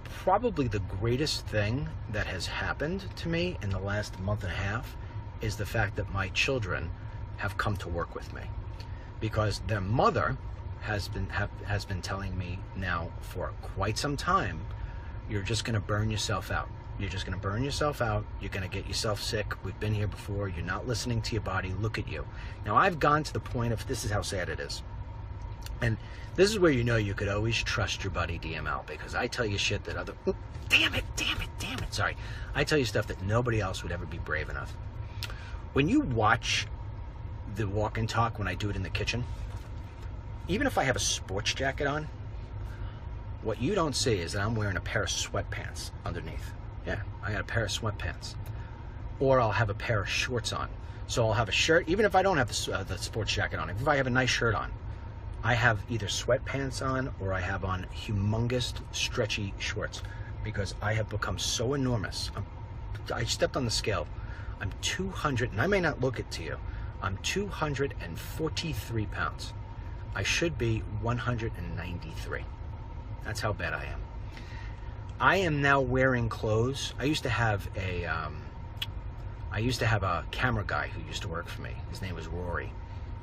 probably the greatest thing that has happened to me in the last month and a half is the fact that my children have come to work with me, because their mother has been telling me now for quite some time, you're just going to burn yourself out. You're just going to burn yourself out. You're going to get yourself sick. We've been here before. You're not listening to your body. Look at you. Now, I've gone to the point of, this is how sad it is. And this is where you know you could always trust your buddy DML, because I tell you shit that other... Oh, damn it. Sorry. I tell you stuff that nobody else would ever be brave enough. When you watch the walk and talk when I do it in the kitchen, even if I have a sports jacket on, what you don't see is that I'm wearing a pair of sweatpants underneath. Yeah, I got a pair of sweatpants. Or I'll have a pair of shorts on. So I'll have a shirt, even if I don't have the sports jacket on, if I have a nice shirt on, I have either sweatpants on or I have on humongous stretchy shorts, because I have become so enormous. I stepped on the scale. I'm 200, and I may not look it to you, I'm 243 pounds. I should be 193. That's how bad I am. I am now wearing clothes. I used to have a camera guy who used to work for me. His name was Rory.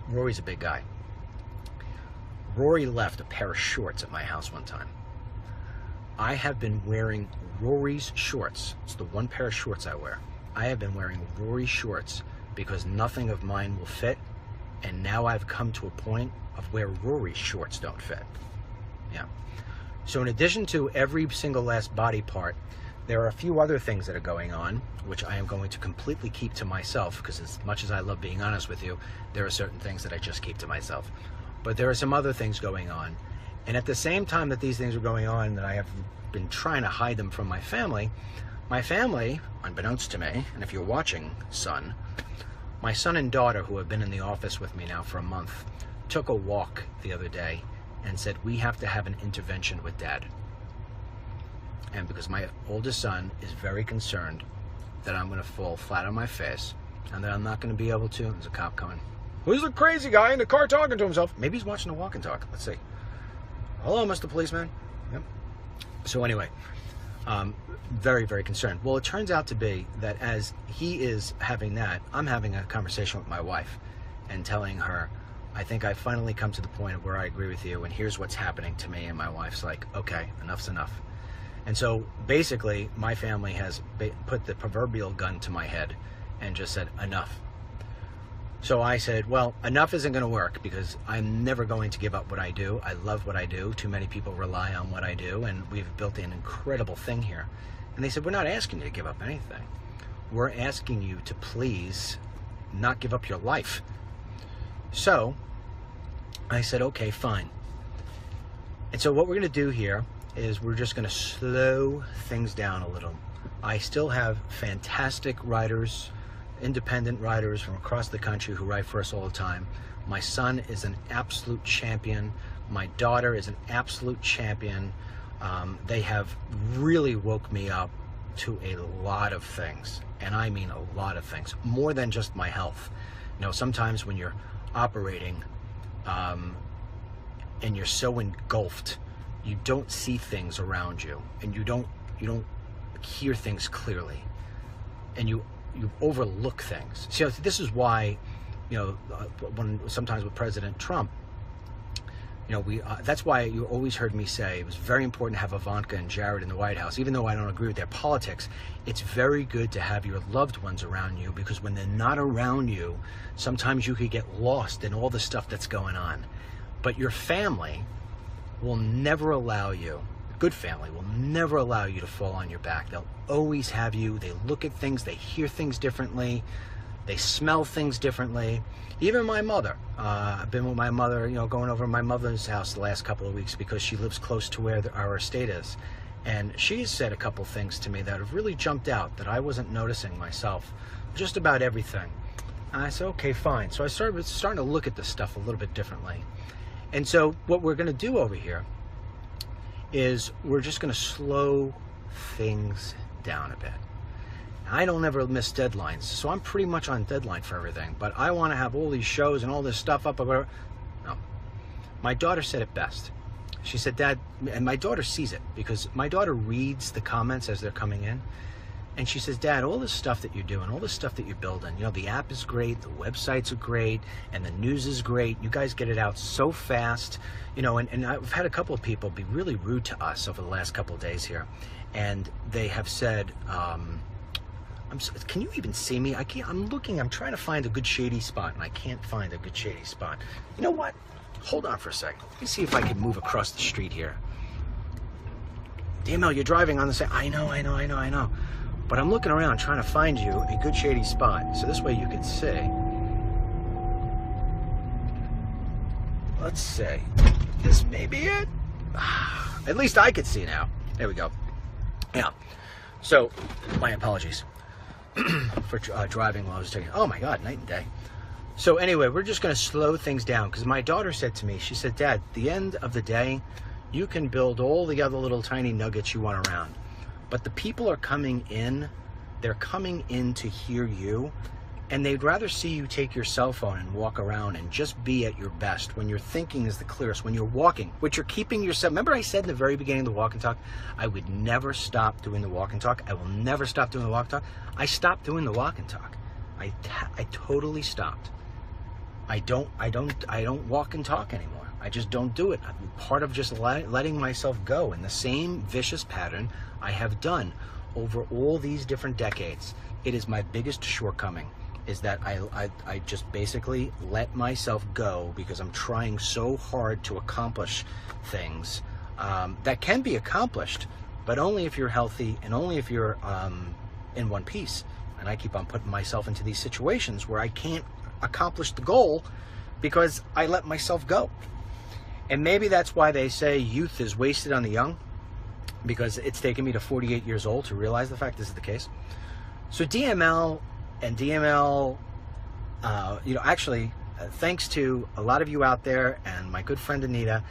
Rory's a big guy. Rory left a pair of shorts at my house one time. I have been wearing Rory's shorts. It's the one pair of shorts I wear. I have been wearing Rory's shorts because nothing of mine will fit, and now I've come to a point of where Rory's shorts don't fit. Yeah. So in addition to every single last body part, there are a few other things that are going on, which I am going to completely keep to myself, because as much as I love being honest with you, there are certain things that I just keep to myself. But there are some other things going on. And at the same time that these things are going on, that I have been trying to hide them from my family, unbeknownst to me, and if you're watching, son, my son and daughter, who have been in the office with me now for a month, took a walk the other day and said, we have to have an intervention with Dad. And because my oldest son is very concerned that I'm going to fall flat on my face and that I'm not going to be able to, there's a cop coming. Who's the crazy guy in the car talking to himself? Maybe he's watching the walk and talk. Let's see. Hello, Mr. Policeman. Yep. So anyway, very, very concerned. Well, it turns out to be that as he is having that, I'm having a conversation with my wife and telling her, I think I've finally come to the point of where I agree with you, and here's what's happening to me. And my wife's like, okay, enough's enough. And so basically my family has put the proverbial gun to my head and just said, enough. So I said, well, enough isn't going to work, because I'm never going to give up what I do. I love what I do. Too many people rely on what I do, and we've built an incredible thing here. And they said, we're not asking you to give up anything. We're asking you to please not give up your life. So I said, okay, fine. And so what we're going to do here is we're just going to slow things down a little. I still have fantastic writers, independent writers from across the country who write for us all the time. My son is an absolute champion. My daughter is an absolute champion. They have really woke me up to a lot of things, and I mean a lot of things, more than just my health. You know, sometimes when you're operating and you're so engulfed, you don't see things around you, and you don't hear things clearly, and you overlook things. So this is why, you know, sometimes with President Trump, you know, that's why you always heard me say it was very important to have Ivanka and Jared in the White House. Even though I don't agree with their politics, it's very good to have your loved ones around you, because when they're not around you, sometimes you could get lost in all the stuff that's going on. But your family will never allow you, good family will never allow you to fall on your back. They'll always have you. They look at things, they hear things differently, they smell things differently. Even my mother, I've been with my mother, you know, going over to my mother's house the last couple of weeks because she lives close to where our estate is. And she's said a couple things to me that have really jumped out that I wasn't noticing myself. Just about everything. And I said, okay, fine. So I started starting to look at this stuff a little bit differently. And so what we're going to do over here is we're just going to slow things down a bit. I don't ever miss deadlines, so I'm pretty much on deadline for everything. But I want to have all these shows and all this stuff up. No. My daughter said it best. She said, Dad, and my daughter sees it because my daughter reads the comments as they're coming in. And she says, Dad, all this stuff that you're doing, all this stuff that you're building, you know, the app is great, the websites are great, and the news is great. You guys get it out so fast. You know, and I've had a couple of people be really rude to us over the last couple of days here. And they have said, can you even see me? I can't, I'm trying to find a good shady spot, and I can't find a good shady spot. You know what? Hold on for a second. Let me see if I can move across the street here. DML, you're driving on the side. I know. But I'm looking around trying to find you a good shady spot. So this way you can see. Let's see. This may be it. At least I could see now. There we go. Yeah. So, my apologies for driving while I was taking. Oh my God, night and day. So anyway, we're just going to slow things down because my daughter said to me, she said, Dad, at the end of the day, you can build all the other little tiny nuggets you want around. But the people are coming in, they're coming in to hear you, and they'd rather see you take your cell phone and walk around and just be at your best when your thinking is the clearest, when you're walking, which you're keeping yourself. Remember I said in the very beginning of the walk and talk, I would never stop doing the walk and talk. I will never stop doing the walk and talk. I stopped doing the walk and talk. I totally stopped. I don't walk and talk anymore. I just don't do it. I'm part of just letting myself go in the same vicious pattern I have done over all these different decades. It is my biggest shortcoming, is that I just basically let myself go because I'm trying so hard to accomplish things that can be accomplished, but only if you're healthy and only if you're in one piece. And I keep on putting myself into these situations where I can't accomplish the goal because I let myself go. And maybe that's why they say youth is wasted on the young, because it's taken me to 48 years old to realize the fact this is the case. So DML and DML, you know, actually, thanks to a lot of you out there and my good friend Anita,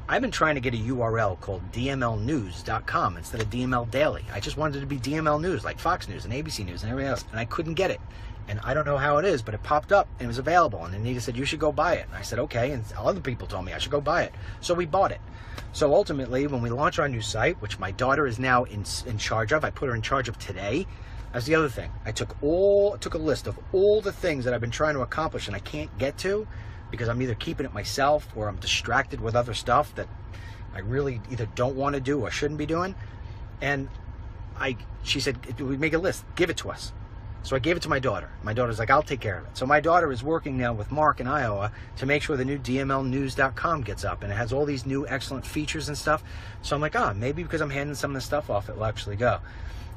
I've been trying to get a URL called dmlnews.com instead of DML Daily. I just wanted it to be DML News, like Fox News and ABC News and everything else, and I couldn't get it. And I don't know how it is, but it popped up and it was available. And Anita said, you should go buy it. And I said, okay. And other people told me I should go buy it. So we bought it. So ultimately, when we launch our new site, which my daughter is now in charge of, I put her in charge of today. That's the other thing. I took a list of all the things that I've been trying to accomplish and I can't get to because I'm either keeping it myself or I'm distracted with other stuff that I really either don't want to do or shouldn't be doing. And she said, we make a list, give it to us. So I gave it to my daughter. My daughter's like, I'll take care of it. So my daughter is working now with Mark in Iowa to make sure the new dmlnews.com gets up, and it has all these new excellent features and stuff. So I'm like, maybe because I'm handing some of the stuff off, it will actually go.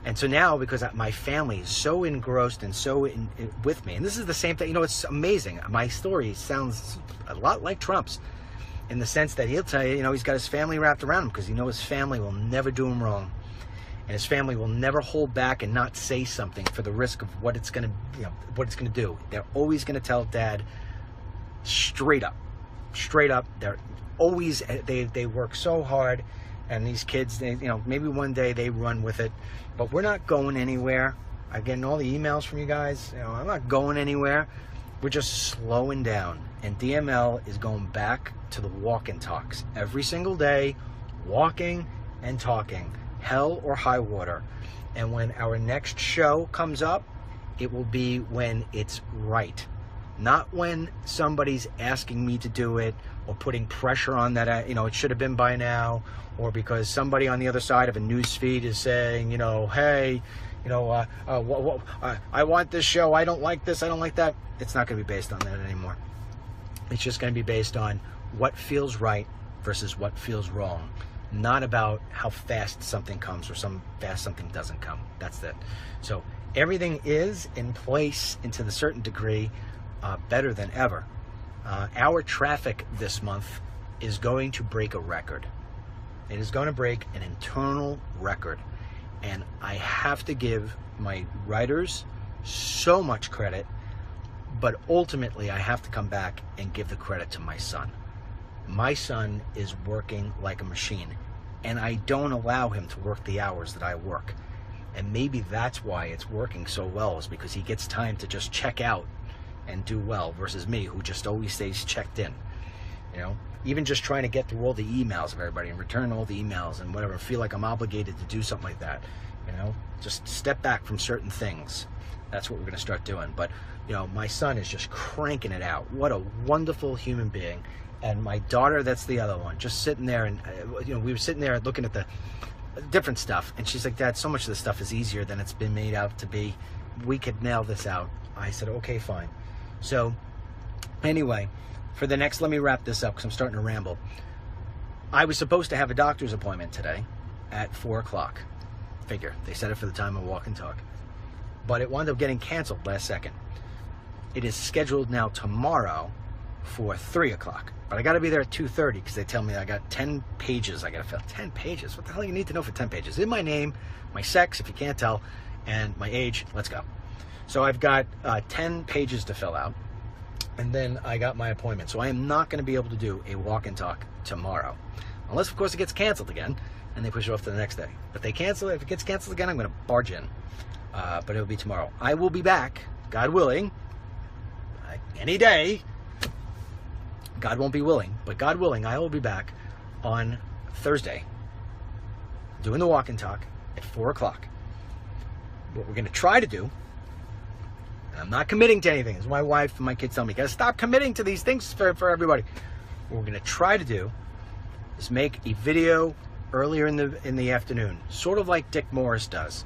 And so now, because my family is so engrossed and so with me, and this is the same thing, you know, it's amazing. My story sounds a lot like Trump's in the sense that he'll tell you, you know, he's got his family wrapped around him because he knows his family will never do him wrong. And his family will never hold back and not say something for the risk of what it's going to, you know, what it's going to do. They're always going to tell Dad straight up. They're always, they work so hard, and these kids, they, you know, maybe one day they run with it, but we're not going anywhere. I'm getting all the emails from you guys. You know, I'm not going anywhere. We're just slowing down, and DML is going back to the walk and talks every single day, walking and talking. Hell or high water. And when our next show comes up, it will be when it's right, not when somebody's asking me to do it or putting pressure on that, you know, it should have been by now, or because somebody on the other side of a news feed is saying, you know, hey, you know, I want this show, I don't like this, I don't like that. It's not going to be based on that anymore. It's just going to be based on what feels right versus what feels wrong. Not about how fast something comes or fast something doesn't come. That's it. So everything is in place, and to a certain degree, better than ever. Our traffic this month is going to break a record. It is going to break an internal record. And I have to give my writers so much credit, but ultimately I have to come back and give the credit to my son. My son is working like a machine, and I don't allow him to work the hours that I work. And maybe that's why it's working so well, is because he gets time to just check out and do well, versus me, who just always stays checked in. You know, even just trying to get through all the emails of everybody and return all the emails and whatever, feel like I'm obligated to do something like that. You know, just step back from certain things. That's what we're going to start doing. But, you know, my son is just cranking it out. What a wonderful human being. And my daughter, that's the other one, just sitting there, and, you know, we were sitting there looking at the different stuff, and she's like, Dad, so much of this stuff is easier than it's been made out to be. We could nail this out. I said, okay, fine. So, anyway, for the next, let me wrap this up because I'm starting to ramble. I was supposed to have a doctor's appointment today at 4 o'clock. Figure, they set it for the time of walk and talk. But it wound up getting canceled last second. It is scheduled now tomorrow for 3 o'clock. But I got to be there at 2:30 because they tell me I got 10 pages I got to fill. 10 pages? What the hell do you need to know for 10 pages? In my name, my sex, if you can't tell, and my age. Let's go. So I've got 10 pages to fill out, and then I got my appointment. So I am not going to be able to do a walk and talk tomorrow. Unless, of course, it gets canceled again, and they push it off to the next day. But they cancel it. If it gets canceled again, I'm going to barge in. But it'll be tomorrow. I will be back, God willing, any day. God won't be willing, but God willing, I will be back on Thursday doing the walk and talk at 4 o'clock. What we're going to try to do, and I'm not committing to anything, as my wife and my kids tell me, you got to stop committing to these things for everybody. What we're going to try to do is make a video earlier in the afternoon, sort of like Dick Morris does,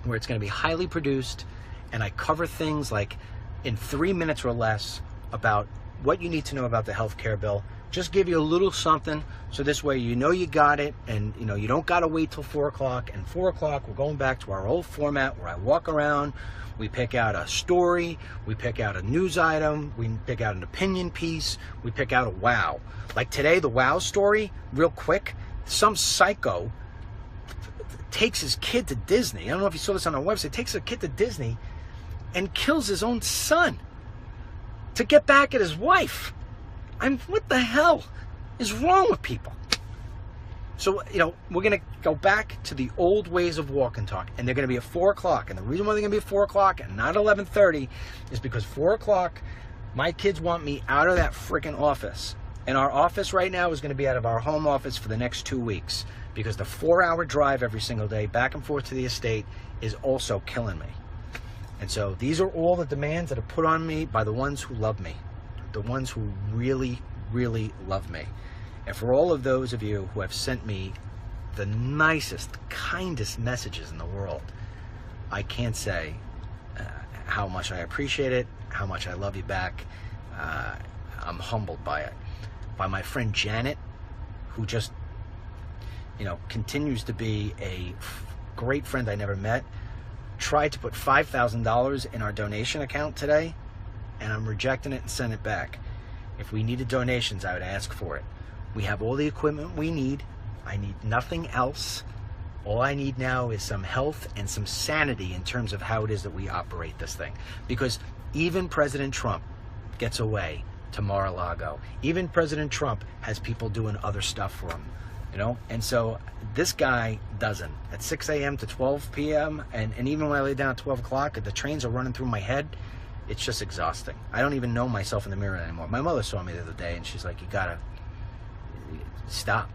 where it's going to be highly produced, and I cover things like in 3 minutes or less about what you need to know about the health care bill. Just give you a little something, so this way you know you got it, and you know you don't got to wait till 4 o'clock. And 4 o'clock, we're going back to our old format where I walk around, we pick out a story, we pick out a news item, we pick out an opinion piece, we pick out a wow. Like today, the wow story, real quick, some psycho takes his kid to Disney. I don't know if you saw this on our website. Takes a kid to Disney and kills his own son to get back at his wife. What the hell is wrong with people? So, you know, we're going to go back to the old ways of walk and talk, and they're going to be at 4 o'clock. And the reason why they're going to be at 4 o'clock and not 11:30 is because 4 o'clock, my kids want me out of that freaking office. And our office right now is going to be out of our home office for the next 2 weeks, because the 4-hour drive every single day back and forth to the estate is also killing me. And so these are all the demands that are put on me by the ones who love me, the ones who really, really love me. And for all of those of you who have sent me the nicest, kindest messages in the world, I can't say how much I appreciate it, how much I love you back. I'm humbled by it. By my friend Janet, who just, you know, continues to be a great friend I never met. Tried to put $5,000 in our donation account today, and I'm rejecting it and sending it back. If we needed donations, I would ask for it. We have all the equipment we need. I need nothing else. All I need now is some health and some sanity in terms of how it is that we operate this thing. Because even President Trump gets away to Mar-a-Lago. Even President Trump has people doing other stuff for him. You know, and so this guy doesn't. At 6 a.m. to 12 p.m. and even when I lay down at 12 o'clock, the trains are running through my head. It's just exhausting. I don't even know myself in the mirror anymore. My mother saw me the other day, and she's like, you gotta stop.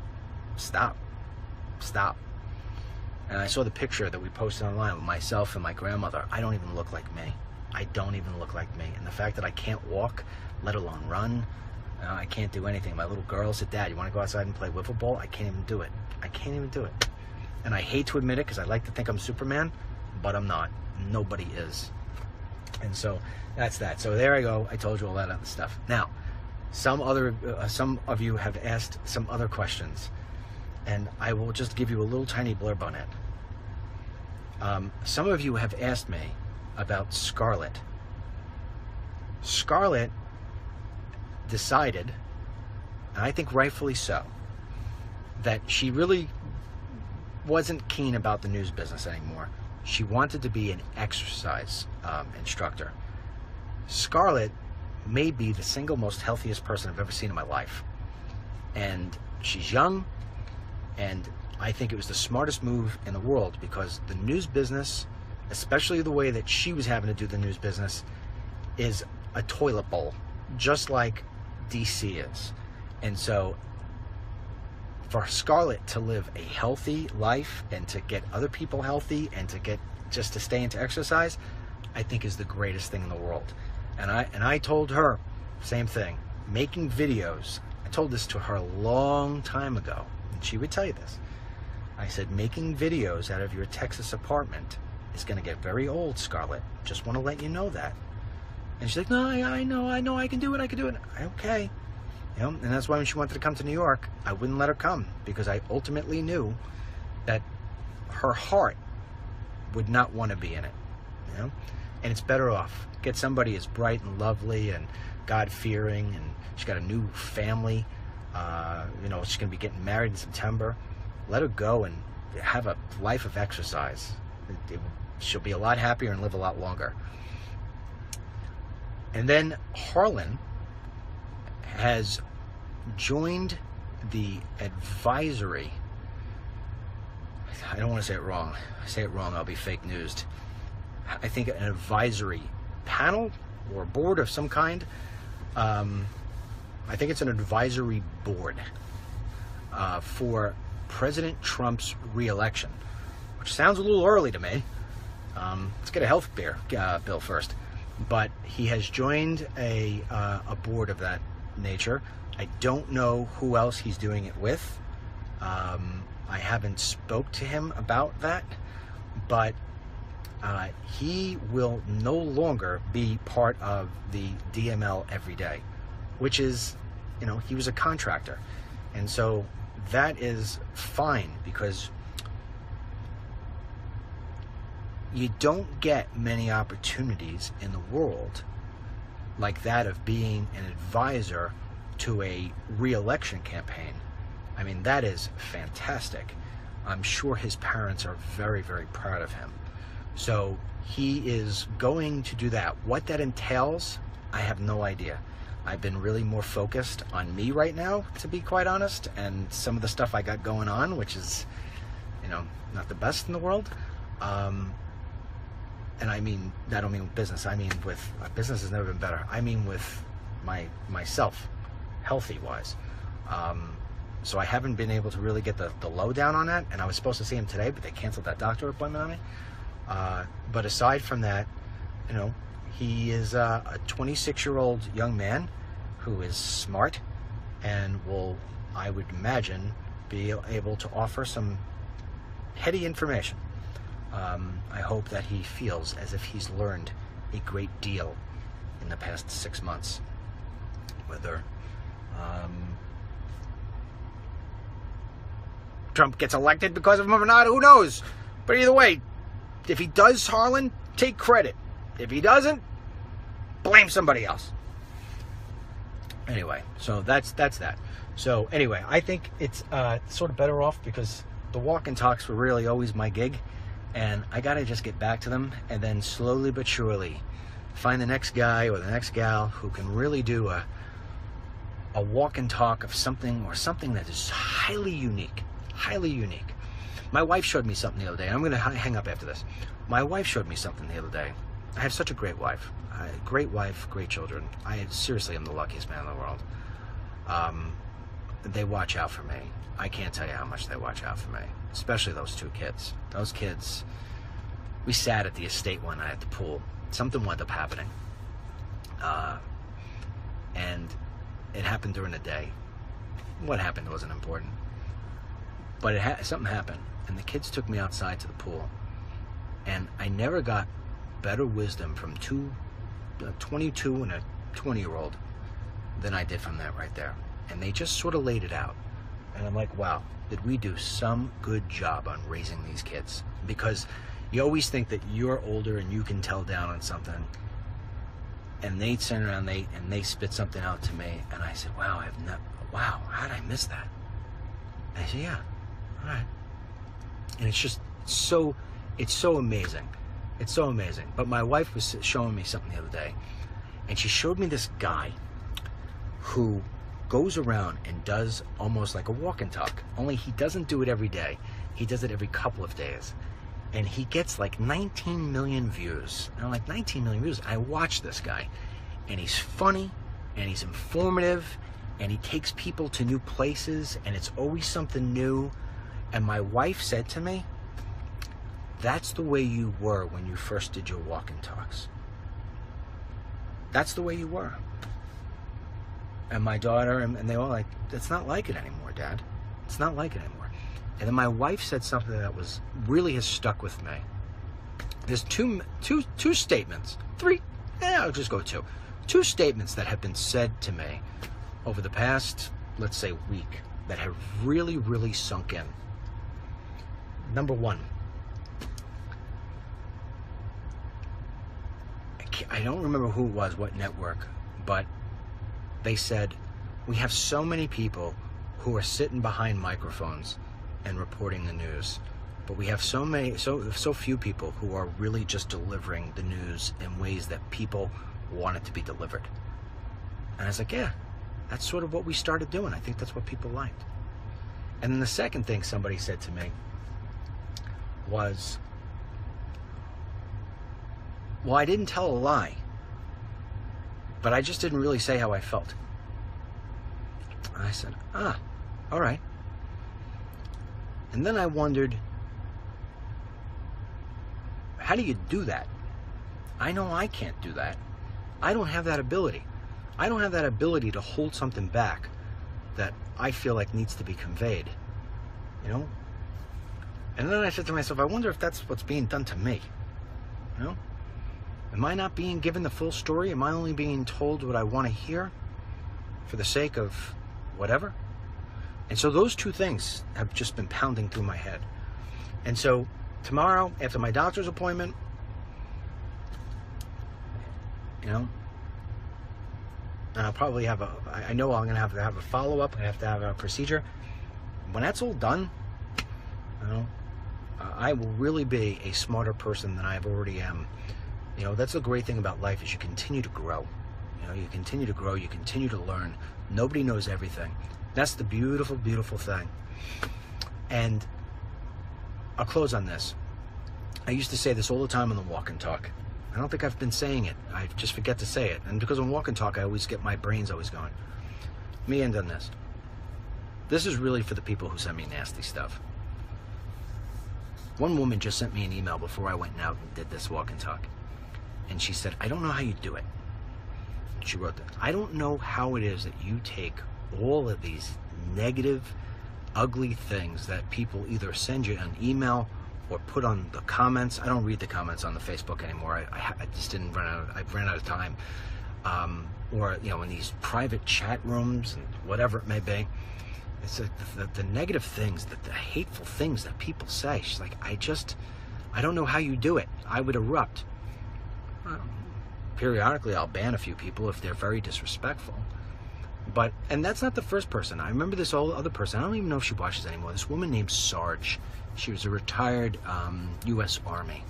And I saw the picture that we posted online with myself and my grandmother. I don't even look like me. I don't even look like me. And the fact that I can't walk, let alone run, I can't do anything. My little girl said, Dad, you want to go outside and play wiffle ball? I can't even do it. I can't even do it. And I hate to admit it because I like to think I'm Superman, but I'm not. Nobody is. And so that's that. So there I go. I told you all that other stuff. Now, some of you have asked some other questions, and I will just give you a little tiny blurb on it. Some of you have asked me about Scarlett. Scarlett decided, and I think rightfully so, that she really wasn't keen about the news business anymore. She wanted to be an exercise instructor. Scarlett may be the single most healthiest person I've ever seen in my life. And she's young, and I think it was the smartest move in the world, because the news business, especially the way that she was having to do the news business, is a toilet bowl, just like DC is. And so for Scarlett to live a healthy life and to get other people healthy and to get just to stay into exercise, I think is the greatest thing in the world. And I told her same thing. Making videos, I told this to her a long time ago, and she would tell you this. I said, making videos out of your Texas apartment is going to get very old, Scarlett. Just want to let you know that. And she's like, no, I know, I can do it. Okay. You know, and that's why when she wanted to come to New York, I wouldn't let her come, because I ultimately knew that her heart would not want to be in it. You know, and it's better off. Get somebody as bright and lovely and God-fearing, and she's got a new family. You know, she's going to be getting married in September. Let her go and have a life of exercise. She'll be a lot happier and live a lot longer. And then Harlan has joined the advisory. I don't want to say it wrong. If I say it wrong, I'll be fake newsed. I think an advisory panel or board of some kind. I think it's an advisory board for President Trump's re-election, which sounds a little early to me. Let's get a health bill first. But he has joined a board of that nature. I don't know who else he's doing it with. I haven't spoke to him about that, but he will no longer be part of the DML every day, which is, you know, he was a contractor. And so that is fine, because you don't get many opportunities in the world like that of being an advisor to a re-election campaign. I mean, that is fantastic. I'm sure his parents are very, very proud of him. So he is going to do that. What that entails, I have no idea. I've been really more focused on me right now, to be quite honest, and some of the stuff I got going on, which is, you know, not the best in the world. And I mean, I don't mean with business. I mean with business has never been better. I mean with myself, healthy wise. So I haven't been able to really get the lowdown on that. And I was supposed to see him today, but they canceled that doctor appointment on me. But aside from that, you know, he is a 26-year-old young man who is smart and will, I would imagine, be able to offer some heady information. I hope that he feels as if he's learned a great deal in the past 6 months. Whether Trump gets elected because of him or not, who knows? But either way, if he does, Harlan, take credit. If he doesn't, blame somebody else. Anyway, so that's that. So anyway, I think it's sort of better off, because the walk and talks were really always my gig, and I gotta just get back to them, and then slowly but surely find the next guy or the next gal who can really do a walk and talk of something, or something that is highly unique. My wife showed me something the other day, and I'm gonna hang up after this. My wife showed me something the other day. I have such a great wife. Great children. I seriously am the luckiest man in the world. They watch out for me. I can't tell you how much they watch out for me, especially those two kids. Those kids, we sat at the estate one night at the pool. Something wound up happening. And it happened during the day. What happened wasn't important. But something happened, and the kids took me outside to the pool. And I never got better wisdom from a 22 and a 20-year-old than I did from that right there. And they just sort of laid it out. And I'm like, wow, did we do some good job on raising these kids? Because you always think that you're older and you can tell down on something. And they turn around and they spit something out to me. And I said, wow, how did I miss that? And I said, yeah, all right. And it's just so amazing. It's so amazing. But my wife was showing me something the other day, and she showed me this guy who goes around and does almost like a walk and talk, only he doesn't do it every day. He does it every couple of days. And he gets like 19 million views. And I'm like, 19 million views? I watch this guy, and he's funny, and he's informative, and he takes people to new places, and it's always something new. And my wife said to me, that's the way you were when you first did your walk and talks. That's the way you were. And my daughter, and they all like, it's not like it anymore, Dad. It's not like it anymore. And then my wife said something that was really has stuck with me. There's two statements, three, I'll just go two. Two statements that have been said to me over the past, let's say, week that have really, really sunk in. Number one, I don't remember who it was, what network, but they said, we have so many people who are sitting behind microphones and reporting the news, but we have so few people who are really just delivering the news in ways that people want it to be delivered. And I was like, yeah, that's sort of what we started doing. I think that's what people liked. And then the second thing somebody said to me was, well, I didn't tell a lie, but I just didn't really say how I felt. And I said, all right. And then I wondered, how do you do that? I know I can't do that. I don't have that ability. I don't have that ability to hold something back that I feel like needs to be conveyed, you know? And then I said to myself, I wonder if that's what's being done to me, you know? Am I not being given the full story? Am I only being told what I want to hear for the sake of whatever? And so those two things have just been pounding through my head. And so tomorrow, after my doctor's appointment, you know, and I'll probably have I know I'm going to have a follow-up. I have to have a procedure. When that's all done, you know, I will really be a smarter person than I already am. You know, that's the great thing about life is you continue to grow. You know, you continue to grow, you continue to learn. Nobody knows everything. That's the beautiful, beautiful thing. And I'll close on this. I used to say this all the time on the walk and talk. I don't think I've been saying it. I just forget to say it. And because on walk and talk, I always get my brains always going. Let me end on this. This is really for the people who send me nasty stuff. One woman just sent me an email before I went out and did this walk and talk. And she said, I don't know how you do it. She wrote that. I don't know how it is that you take all of these negative, ugly things that people either send you an email or put on the comments. I don't read the comments on the Facebook anymore. I just didn't run out. I ran out of time. Or, you know, in these private chat rooms and whatever it may be. It's the negative things, the hateful things that people say. She's like, I don't know how you do it. I would erupt. Periodically, I'll ban a few people if they're very disrespectful. And that's not the first person. I remember this other person. I don't even know if she watches anymore. This woman named Sarge. She was a retired U.S. Army.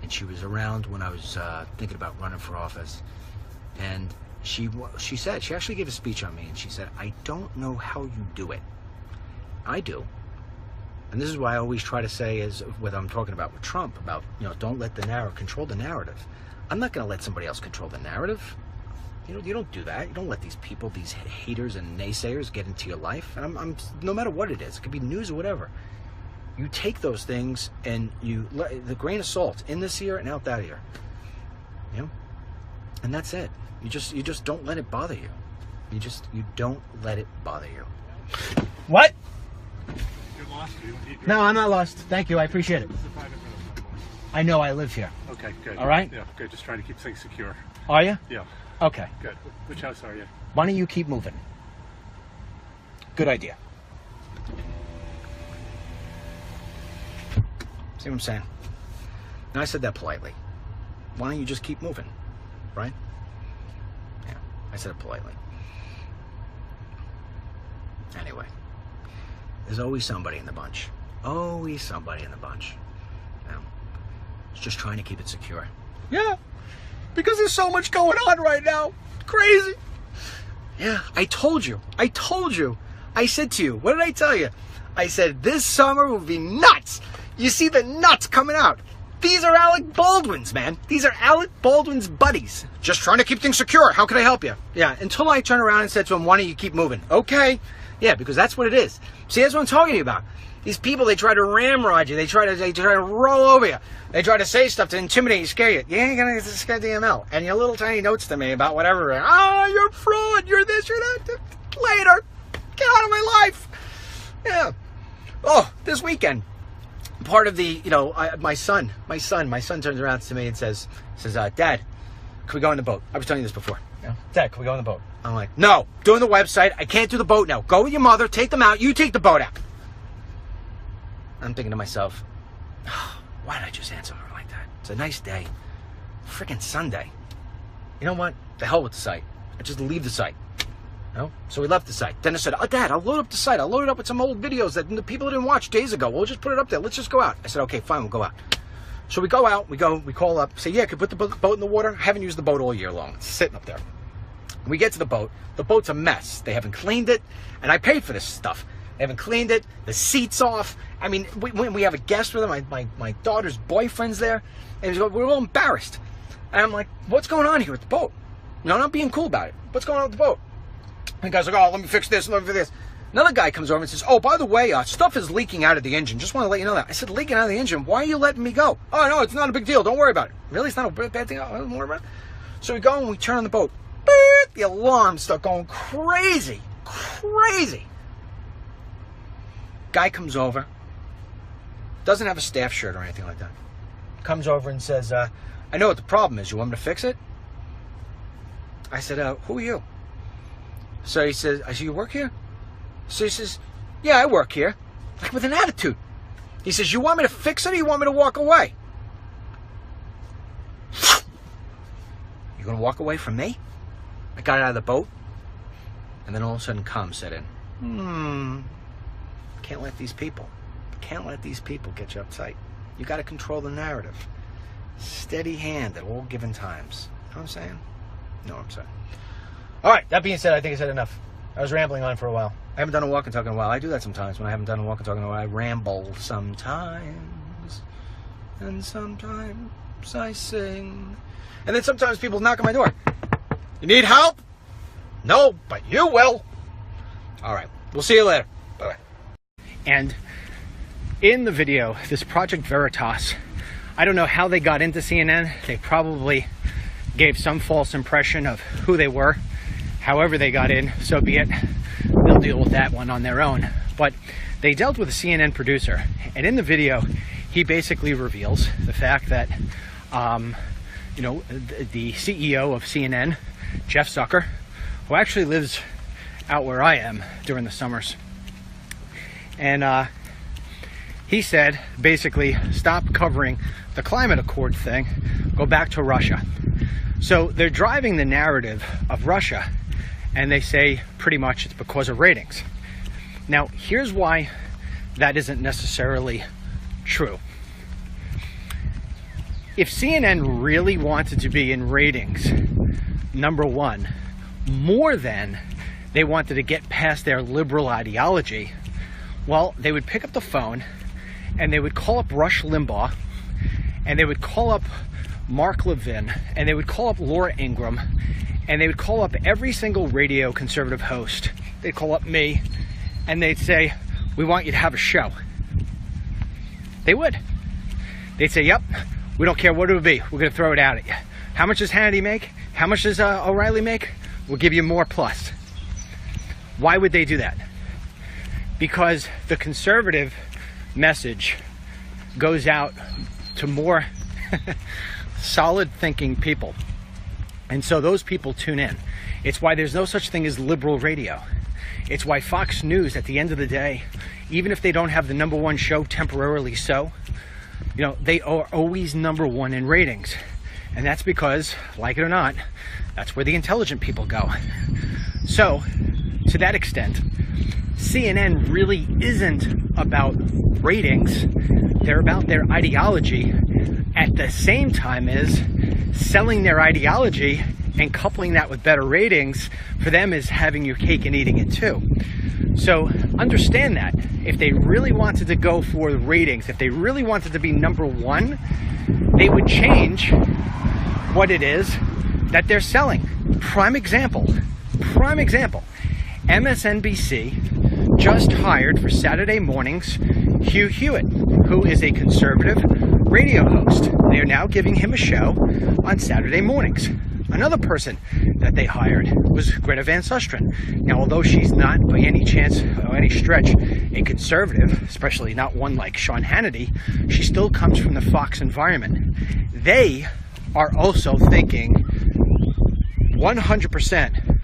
And she was around when I was thinking about running for office. And she said, she actually gave a speech on me. And she said, I don't know how you do it. I do. And this is why I always try to say is what I'm talking about with Trump, about, you know, don't let the narrative control the narrative. I'm not going to let somebody else control the narrative. You know, you don't do that. You don't let these people, these haters and naysayers get into your life. And I'm no matter what it is, it could be news or whatever. You take those things and you let the grain of salt in this ear and out that ear. You know? And that's it. You just don't let it bother you. You don't let it bother you. What? You're lost. No, I'm not lost. Thank you. I appreciate it. This is a private road. I know I live here. Okay, good. All right? Yeah, good. Just trying to keep things secure. Are you? Yeah. Okay. Good. Which house are you? Why don't you keep moving? Good idea. See what I'm saying? Now, I said that politely. Why don't you just keep moving? Right? Yeah, I said it politely. Anyway, There's always somebody in the bunch. Always somebody in the bunch. You know, it's just trying to keep it secure. Yeah, because there's so much going on right now. Crazy. Yeah, I told you. I said to you, what did I tell you? I said, this summer will be nuts. You see the nuts coming out. These are Alec Baldwin's, man. These are Alec Baldwin's buddies. Just trying to keep things secure. How can I help you? Yeah, until I turn around and said to him, why don't you keep moving? Okay. Yeah, because that's what it is. See, that's what I'm talking to you about. These people, they try to ramrod you. They try to roll over you. They try to say stuff to intimidate you, scare you. You ain't gonna get this goddamn DML. And your little tiny notes to me about whatever. Oh, you're a fraud. You're this, you're that. Later. Get out of my life. Yeah. Oh, this weekend. Part of the, my son turns around to me and says, Dad, can we go on the boat? I was telling you this before. Yeah. Dad, can we go on the boat? I'm like, no, doing the website. I can't do the boat now. Go with your mother, take them out. You take the boat out. I'm thinking to myself, why did I just answer her like that? It's a nice day. Freaking Sunday. You know what? The hell with the site. I just leave the site. No? So we left the site. Then I said, Dad, I'll load up the site. I'll load it up with some old videos that the people didn't watch days ago. We'll just put it up there. Let's just go out. I said, okay, fine, we'll go out. So we go out, we call up, say, yeah, could put the boat in the water? I haven't used the boat all year long. It's sitting up there. We get to the boat. The boat's a mess. They haven't cleaned it, and I paid for this stuff. They haven't cleaned it. The seat's off. I mean, we have a guest with them. My daughter's boyfriend's there, and we're all embarrassed. And I'm like, what's going on here with the boat? No, I'm not being cool about it. What's going on with the boat? And the guy's like, oh, let me fix this, let me fix this. Another guy comes over and says, oh, by the way, stuff is leaking out of the engine. Just want to let you know that. I said, leaking out of the engine? Why are you letting me go? Oh, no, it's not a big deal. Don't worry about it. Really? It's not a bad thing? Don't worry about it. So we go and we turn on the boat. Beep, the alarms start going crazy. Crazy. Guy comes over. Doesn't have a staff shirt or anything like that. Comes over and says, I know what the problem is. You want me to fix it? I said, who are you? So he says, I said, you work here? So he says, yeah, I work here. Like with an attitude. He says, you want me to fix it or you want me to walk away? You're going to walk away from me? I got out of the boat. And then all of a sudden, calm set in. Can't let these people get you uptight. You got to control the narrative. Steady hand at all given times. You know what I'm saying? No, I'm saying. All right, that being said, I think I said enough. I was rambling on for a while. I haven't done a walk and talk in a while. I do that sometimes when I haven't done a walk and talk in a while. I ramble sometimes. And sometimes I sing. And then sometimes people knock on my door. You need help? No, but you will. All right, we'll see you later. Bye-bye. And in the video, this Project Veritas, I don't know how they got into CNN. They probably gave some false impression of who they were. However they got in, so be it. They'll deal with that one on their own. But they dealt with a CNN producer. And in the video, he basically reveals the fact that, the CEO of CNN, Jeff Zucker, who actually lives out where I am during the summers. And he said, basically, stop covering the climate accord thing, go back to Russia. So they're driving the narrative of Russia, and they say pretty much it's because of ratings. Now, here's why that isn't necessarily true. If CNN really wanted to be in ratings, number one, more than they wanted to get past their liberal ideology, well, they would pick up the phone and they would call up Rush Limbaugh, and they would call up Mark Levin, and they would call up Laura Ingraham, and they would call up every single radio conservative host. They'd call up me, and they'd say, we want you to have a show. They would. They'd say, yep, we don't care what it would be. We're going to throw it out at you. How much does Hannity make? How much does O'Reilly make? We'll give you more plus. Why would they do that? Because the conservative message goes out to more solid thinking people. And so those people tune in. It's why there's no such thing as liberal radio. It's why Fox News, at the end of the day, even if they don't have the number one show temporarily so, they are always number one in ratings. And that's because, like it or not, that's where the intelligent people go. So, to that extent, CNN really isn't about ratings. They're about their ideology at the same time as selling their ideology and coupling that with better ratings. For them is having your cake and eating it too. So understand that if they really wanted to go for the ratings, if they really wanted to be number one, they would change what it is that they're selling. Prime example, MSNBC just hired for Saturday mornings Hugh Hewitt, who is a conservative radio host. They are now giving him a show on Saturday mornings. Another person that they hired was Greta Van Susteren. Now, although she's not by any chance or any stretch a conservative, especially not one like Sean Hannity, she still comes from the Fox environment. They are also thinking 100%,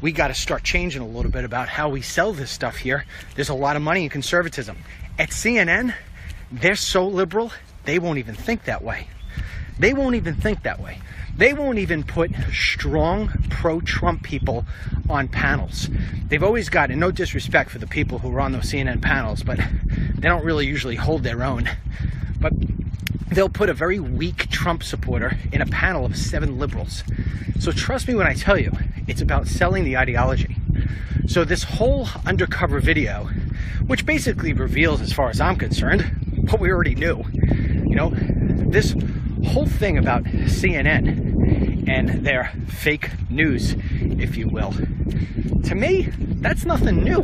we got to start changing a little bit about how we sell this stuff here. There's a lot of money in conservatism. At CNN, they're so liberal, they won't even think that way. They won't even think that way. They won't even put strong pro-Trump people on panels. They've always got, and no disrespect for the people who are on those CNN panels, but they don't really usually hold their own. But they'll put a very weak Trump supporter in a panel of 7 liberals. So trust me when I tell you, it's about selling the ideology. So this whole undercover video, which basically reveals, as far as I'm concerned, what we already knew, you know, this whole thing about CNN and their fake news, if you will, to me, that's nothing new.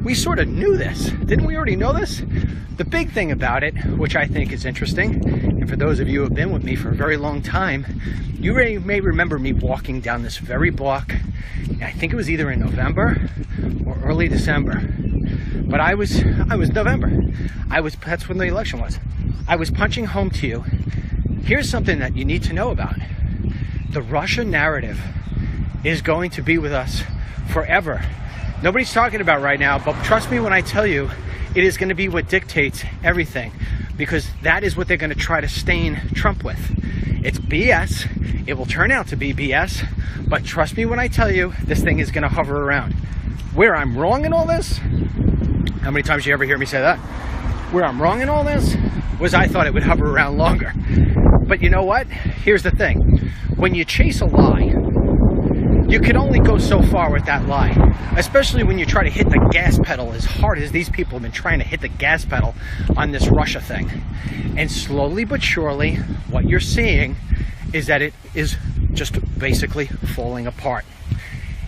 We sort of knew this. Didn't we already know this? The big thing about it, which I think is interesting, and for those of you who have been with me for a very long time, you may remember me walking down this very block. I think it was either in November or early December. But I was November. That's when the election was. I was punching home to you. Here's something that you need to know about. The Russia narrative is going to be with us forever. Nobody's talking about right now, but trust me when I tell you, it is going to be what dictates everything, because that is what they're going to try to stain Trump with. It's BS. It will turn out to be BS, but trust me when I tell you, this thing is going to hover around. Where I'm wrong in all this, how many times you ever hear me say that? Where I'm wrong in all this was I thought it would hover around longer. But you know what? Here's the thing. When you chase a lie, you can only go so far with that lie, especially when you try to hit the gas pedal as hard as these people have been trying to hit the gas pedal on this Russia thing. And slowly but surely, what you're seeing is that it is just basically falling apart.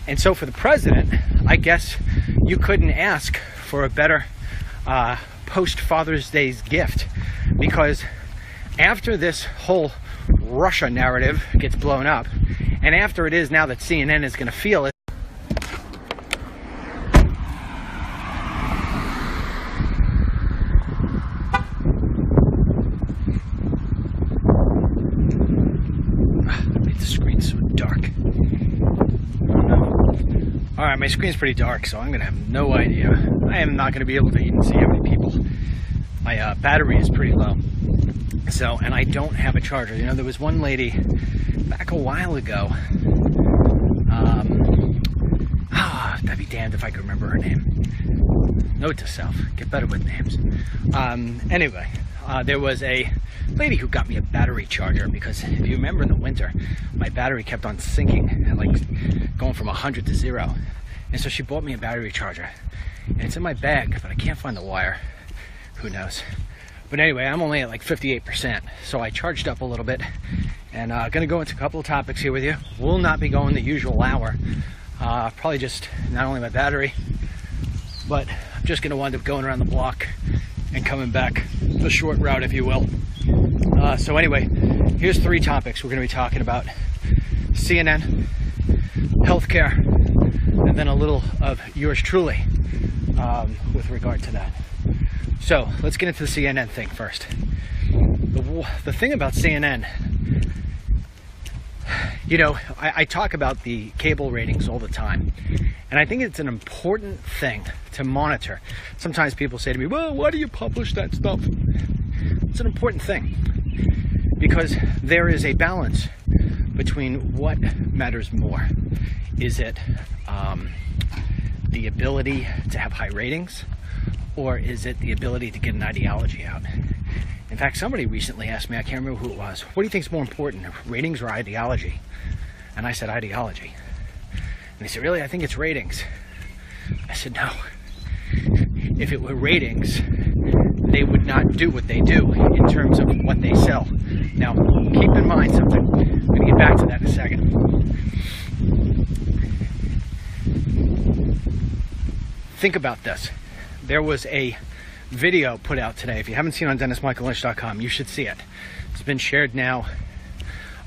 And so for the president, I guess you couldn't ask for a better post-Father's Day's gift, because after this whole Russia narrative gets blown up, and after it is now that CNN is going to feel it, made the screen so dark. Oh no. Alright, my screen's pretty dark, so I'm going to have no idea. I am not going to be able to even see how many people. My battery is pretty low. So, and I don't have a charger. You know, there was one lady back a while ago. That'd be damned if I could remember her name. Note to self, get better with names. Anyway, there was a lady who got me a battery charger, because if you remember in the winter, my battery kept on sinking, and like going from 100 to 0. And so she bought me a battery charger, and it's in my bag, but I can't find the wire. Who knows? But anyway, I'm only at like 58%, so I charged up a little bit, and gonna go into a couple of topics here with you. Will not be going the usual hour. Probably just not only my battery, but I'm just gonna wind up going around the block and coming back the short route, if you will. So anyway, here's 3 topics we're gonna be talking about: CNN, healthcare, and then a little of yours truly with regard to that. So let's get into the CNN thing first. The thing about CNN, you know, I talk about the cable ratings all the time, and I think it's an important thing to monitor. Sometimes people say to me, well, why do you publish that stuff? It's an important thing, because there is a balance between what matters more. Is it the ability to have high ratings, or is it the ability to get an ideology out? In fact, somebody recently asked me, I can't remember who it was, what do you think is more important, ratings or ideology? And I said ideology. And they said, really? I think it's ratings. I said, no. If it were ratings, they would not do what they do in terms of what they sell. Now, keep in mind something. I'm going to get back to that in a second. Think about this. There was a video put out today. If you haven't seen it on DennisMichaelLynch.com, you should see it. It's been shared now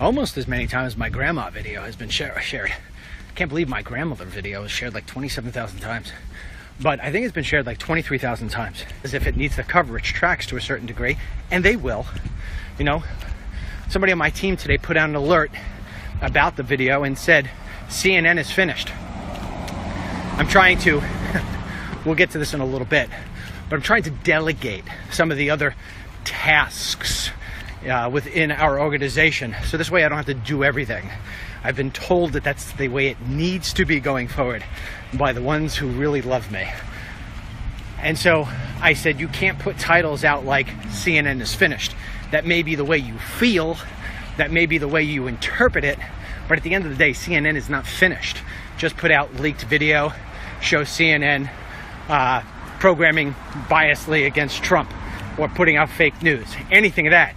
almost as many times as my grandma video has been shared. I can't believe my grandmother video was shared like 27,000 times. But I think it's been shared like 23,000 times. As if it needs the coverage tracks to a certain degree, and they will. You know, somebody on my team today put out an alert about the video and said, CNN is finished. I'm trying to, we'll get to this in a little bit, but I'm trying to delegate some of the other tasks within our organization. So this way I don't have to do everything. I've been told that that's the way it needs to be going forward by the ones who really love me. And so I said, you can't put titles out like CNN is finished. That may be the way you feel, that may be the way you interpret it, but at the end of the day, CNN is not finished. Just put out leaked video, show CNN programming biasly against Trump, or putting out fake news, anything of that.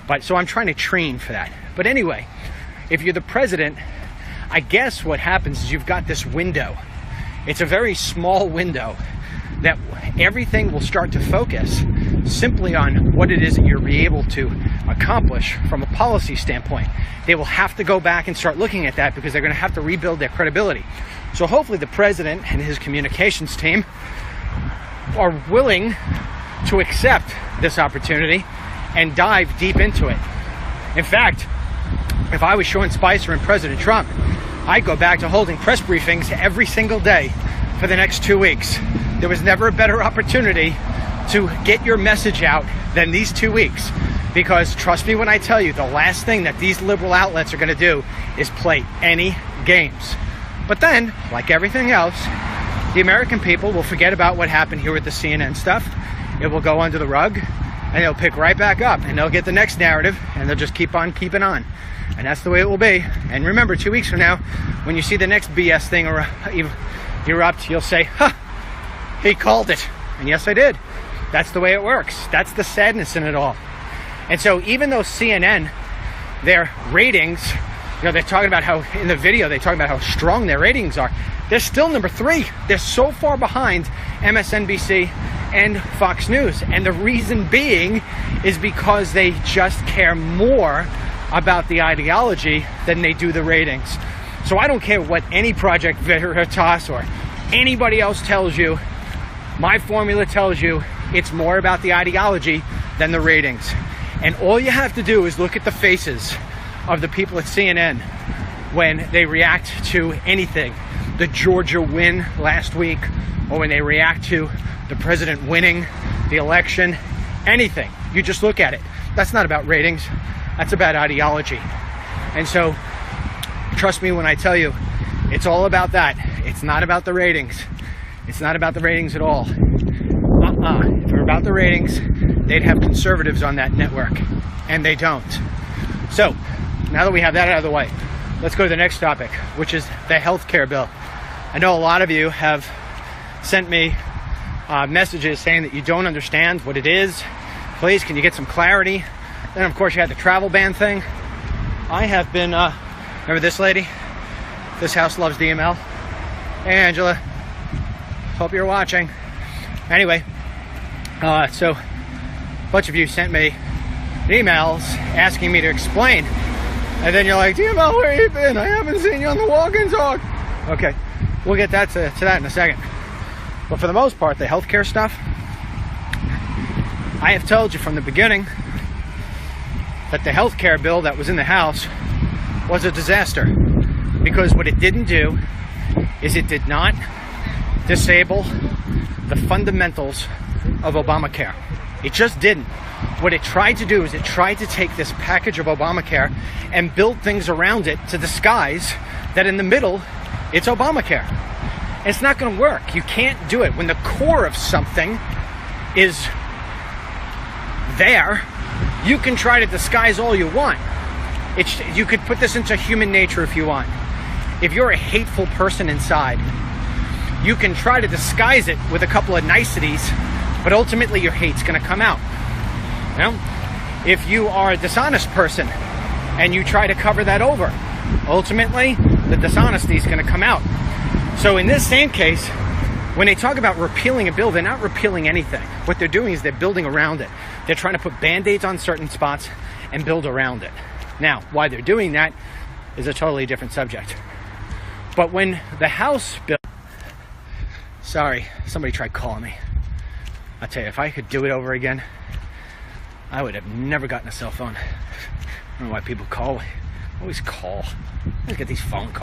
But so I'm trying to train for that. But anyway, if you're the president, I guess what happens is you've got this window. It's a very small window that everything will start to focus simply on what it is that you're able to accomplish from a policy standpoint. They will have to go back and start looking at that because they're going to have to rebuild their credibility. So hopefully the president and his communications team are willing to accept this opportunity and dive deep into it. In fact, if I was Sean Spicer and President Trump, I'd go back to holding press briefings every single day for the next 2 weeks. There was never a better opportunity to get your message out than these 2 weeks. Because trust me when I tell you, the last thing that these liberal outlets are going to do is play any games. But then, like everything else, the American people will forget about what happened here with the CNN stuff. It will go under the rug, and they'll pick right back up, and they'll get the next narrative, and they'll just keep on keeping on. And that's the way it will be. And remember, 2 weeks from now, when you see the next BS thing erupt, you'll say, huh, he called it. And yes, I did. That's the way it works. That's the sadness in it all. And so even though CNN, their ratings, you know, they're talking about how, in the video, they talk about how strong their ratings are. They're still number 3. They're so far behind MSNBC and Fox News. And the reason being is because they just care more about the ideology than they do the ratings. So I don't care what any Project Veritas or anybody else tells you. My formula tells you it's more about the ideology than the ratings. And all you have to do is look at the faces of the people at CNN when they react to anything. The Georgia win last week, or when they react to the president winning the election, anything. You just look at it. That's not about ratings. That's about ideology. And so, trust me when I tell you, it's all about that. It's not about the ratings. It's not about the ratings at all. If it were about the ratings, they'd have conservatives on that network. And they don't. So, now that we have that out of the way, let's go to the next topic, which is the health care bill. I know a lot of you have sent me messages saying that you don't understand what it is. Please, can you get some clarity? Then, of course, you had the travel ban thing. I have been, remember this lady? This house loves DML. Hey, Angela. Hope you're watching. Anyway, so a bunch of you sent me emails asking me to explain. And then you're like, DML, where you been? I haven't seen you on the Walk and Talk. Okay, we'll get that to that in a second. But for the most part, the healthcare stuff, I have told you from the beginning that the healthcare bill that was in the House was a disaster. Because what it didn't do is it did not disable the fundamentals of Obamacare. It just didn't. What it tried to do is it tried to take this package of Obamacare and build things around it to disguise that in the middle, it's Obamacare. It's not going to work. You can't do it. When the core of something is there, you can try to disguise all you want. You could put this into human nature if you want. If you're a hateful person inside, you can try to disguise it with a couple of niceties, but ultimately your hate's going to come out. You know? If you are a dishonest person and you try to cover that over, ultimately the dishonesty is going to come out. So in this same case, when they talk about repealing a bill, they're not repealing anything. What they're doing is they're building around it. They're trying to put band-aids on certain spots and build around it. Now, why they're doing that is a totally different subject. But when the House bill... Sorry, somebody tried calling me. I'll tell you, if I could do it over again, I would have never gotten a cell phone. I don't know why people call. Always call. I always get these phone calls.